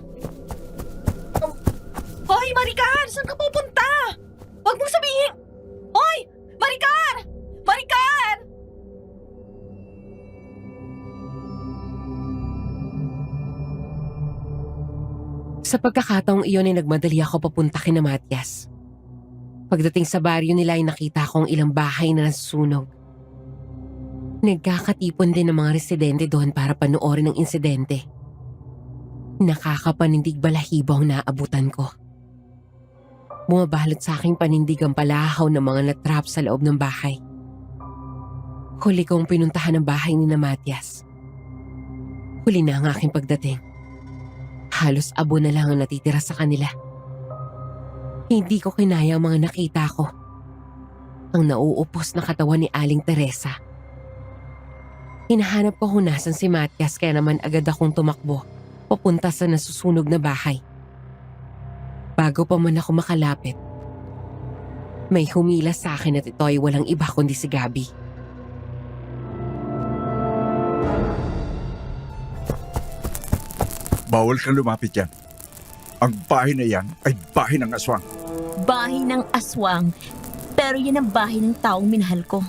Hoy, Maricar! Saan ka pupunta? Huwag mong sabihin! Hoy! Maricar! Maricar! Sa pagkakataong iyon ay nagmadali ako papunta kina Matias. Pagdating sa baryo nila ay nakita kong ilang bahay na nasusunog. Nagkakatipon din ng mga residente doon para panoorin ang insidente. Nakakapanindig balahibo ang naabutan ko. Bumabalot sa aking panindig ang palahaw ng mga natrap sa loob ng bahay. Huli kong pinuntahan ang bahay ni na Matias. Huli na ang aking pagdating. Halos abo na lang ang natitira sa kanila. Hindi ko kinaya ang mga nakita ko. Ang nauupos na katawan ni Aling Teresa. Hinahanap ko hunasan si Matias kaya naman agad akong tumakbo papunta sa nasusunog na bahay. Bago pa man ako makalapit, may humila sa akin at ito ay walang iba kundi si Gabi. Bawal kang lumapit yan. Ang bahay na yan ay bahay ng aswang. Bahay ng aswang. Pero yan ang bahay ng taong minahal ko.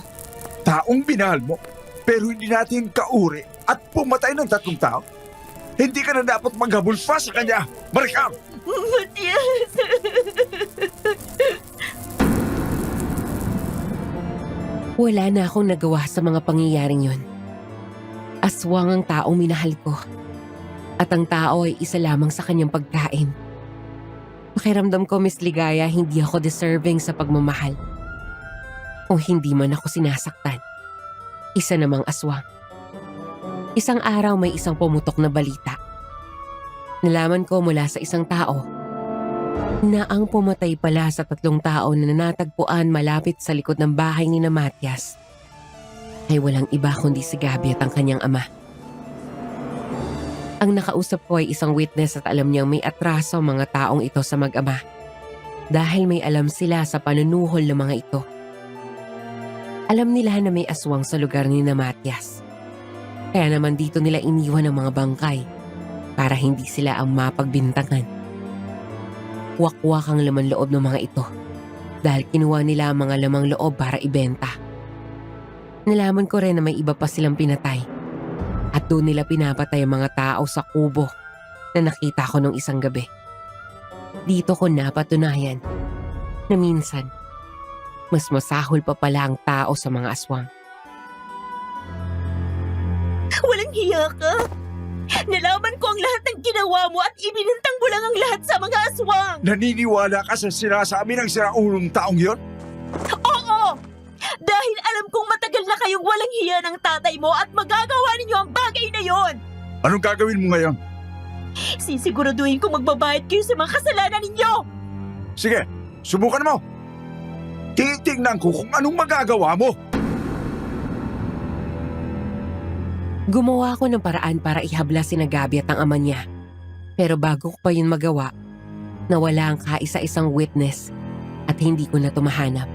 Taong binahal mo, pero hindi natin kauri at pumatay ng 3 tao. Hindi ka na dapat maghabol pa sa kanya, Maricar! Matias! Wala na akong nagawa sa mga pangyayaring yun. Aswang ang taong minahal ko. At ang tao ay isa lamang sa kanyang pagkain. Pakiramdam ko, Miss Ligaya, hindi ako deserving sa pagmamahal. Kung hindi man ako sinasaktan, isa namang aswang. Isang araw may isang pumutok na balita. Nalaman ko mula sa isang tao na ang pumatay pala sa 3 tao na natagpuan malapit sa likod ng bahay ni na Matias ay walang iba kundi si Gabi at ang kanyang ama. Ang nakausap ko ay isang witness at alam niyang may atraso ang mga taong ito sa mag-ama dahil may alam sila sa panunuhol ng mga ito. Alam nila na may aswang sa lugar ni na Matias. Kaya naman dito nila iniwan ang mga bangkay para hindi sila ang mapagbintangan. Wakwak ang laman loob ng mga ito dahil kinuha nila ang mga lamang loob para ibenta. Nalaman ko rin na may iba pa silang pinatay at doon nila pinapatay ang mga tao sa kubo na nakita ko nung isang gabi. Dito ko napatunayan na minsan mas masahol pa pala ang tao sa mga aswang. Walang hiya ka! Nalaman ko ang lahat ng ginawa mo at ibinintang mo lang ang lahat sa mga aswang! Naniniwala ka sa sinasabi ng siraulong taong yon? Oo! Dahil alam kong matagal na kayong walang hiya ng tatay mo at magagawa ninyo ang bagay na yon! Anong gagawin mo ngayon? Sisiguraduhin kong magbabayad kayo sa mga kasalanan ninyo! Sige, subukan mo. Titingnan ko kung anong magagawa mo. Gumawa ako ng paraan para ihabla si Gabi at ang ama niya. Pero bago ko pa yun magawa, nawala ang kaisa-isang witness at hindi ko na tumahanap.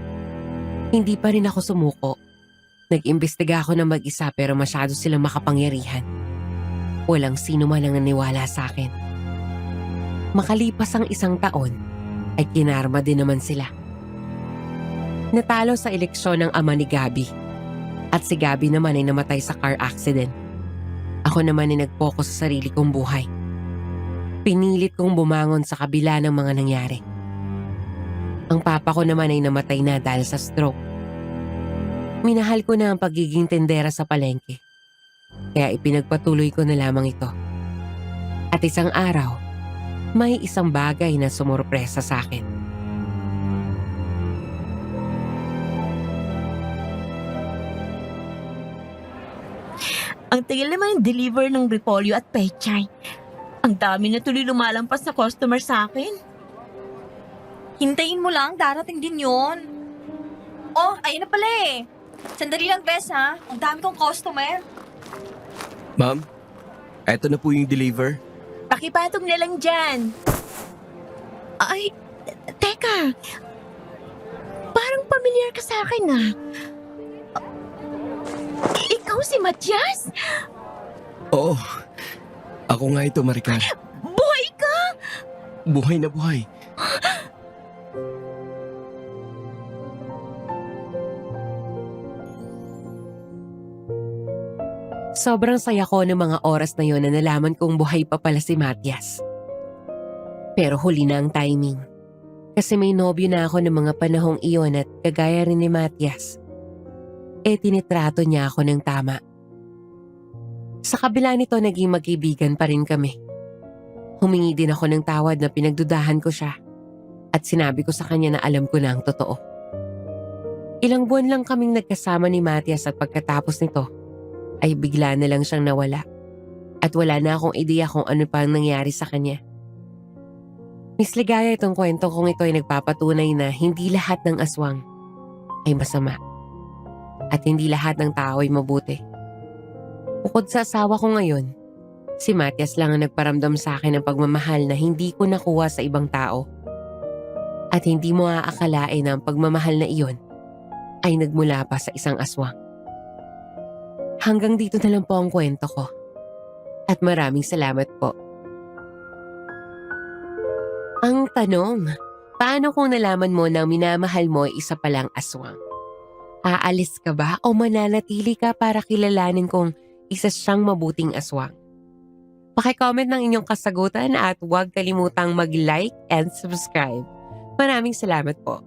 Hindi pa rin ako sumuko. Nag-imbestiga ako ng mag-isa pero masyado silang makapangyarihan. Walang sino man ang naniwala sa akin. Makalipas ang 1 taon, ay kinarma din naman sila. Natalo sa eleksyon ng ama ni Gabi at si Gabi naman ay namatay sa car accident. Ako naman ay nag-focus sa sarili kong buhay. Pinilit kong bumangon sa kabila ng mga nangyari. Ang papa ko naman ay namatay na dahil sa stroke. Minahal ko na ang pagiging tendera sa palengke. Kaya ipinagpatuloy ko na lamang ito. At isang araw, may isang bagay na sumurpresa sa akin. Ang tagal naman yung deliver ng repolyo at pechay. Ang dami na tuloy lumalampas na customer sa akin. Hintayin mo lang, darating din yun. Oh, ayun na pala eh. Sandali lang, Bes, ha? Ang dami kong customer. Ma'am, eto na po yung deliver. Pakipatong na lang dyan. Ay, teka. Parang pamilyar ka sa akin ah. Ikaw si Matias? Oo, ako nga ito, Maricar. Buhay ka! Buhay na buhay. Sobrang saya ko ng mga oras na yon na nalaman kong buhay pa pala si Matias. Pero huli na ang timing. Kasi may nobyo na ako ng mga panahong iyon at kagaya rin ni Matias. Tinitrato niya ako ng tama. Sa kabila nito naging magkaibigan pa rin kami. Humingi din ako ng tawad na pinagdudahan ko siya. At sinabi ko sa kanya na alam ko na ang totoo. Ilang buwan lang kaming nagkasama ni Matias at pagkatapos nito, ay bigla na lang siyang nawala. At wala na akong ideya kung ano pa ang nangyari sa kanya. Miss Ligaya, itong kwento kong ito ay nagpapatunay na hindi lahat ng aswang ay masama. At hindi lahat ng tao ay mabuti. Bukod sa asawa ko ngayon, si Matias lang ang nagparamdam sa akin ng pagmamahal na hindi ko nakuha sa ibang tao. At hindi mo aakalain na ang pagmamahal na iyon ay nagmula pa sa isang aswang. Hanggang dito na lang po ang kwento ko. At maraming salamat po. Ang tanong, paano kung nalaman mo na minamahal mo ay isa palang aswang? Aalis ka ba o mananatili ka para kilalanin kung isa siyang mabuting aswang? Paki-comment ng inyong kasagutan at huwag kalimutang mag-like and subscribe. Maraming salamat po.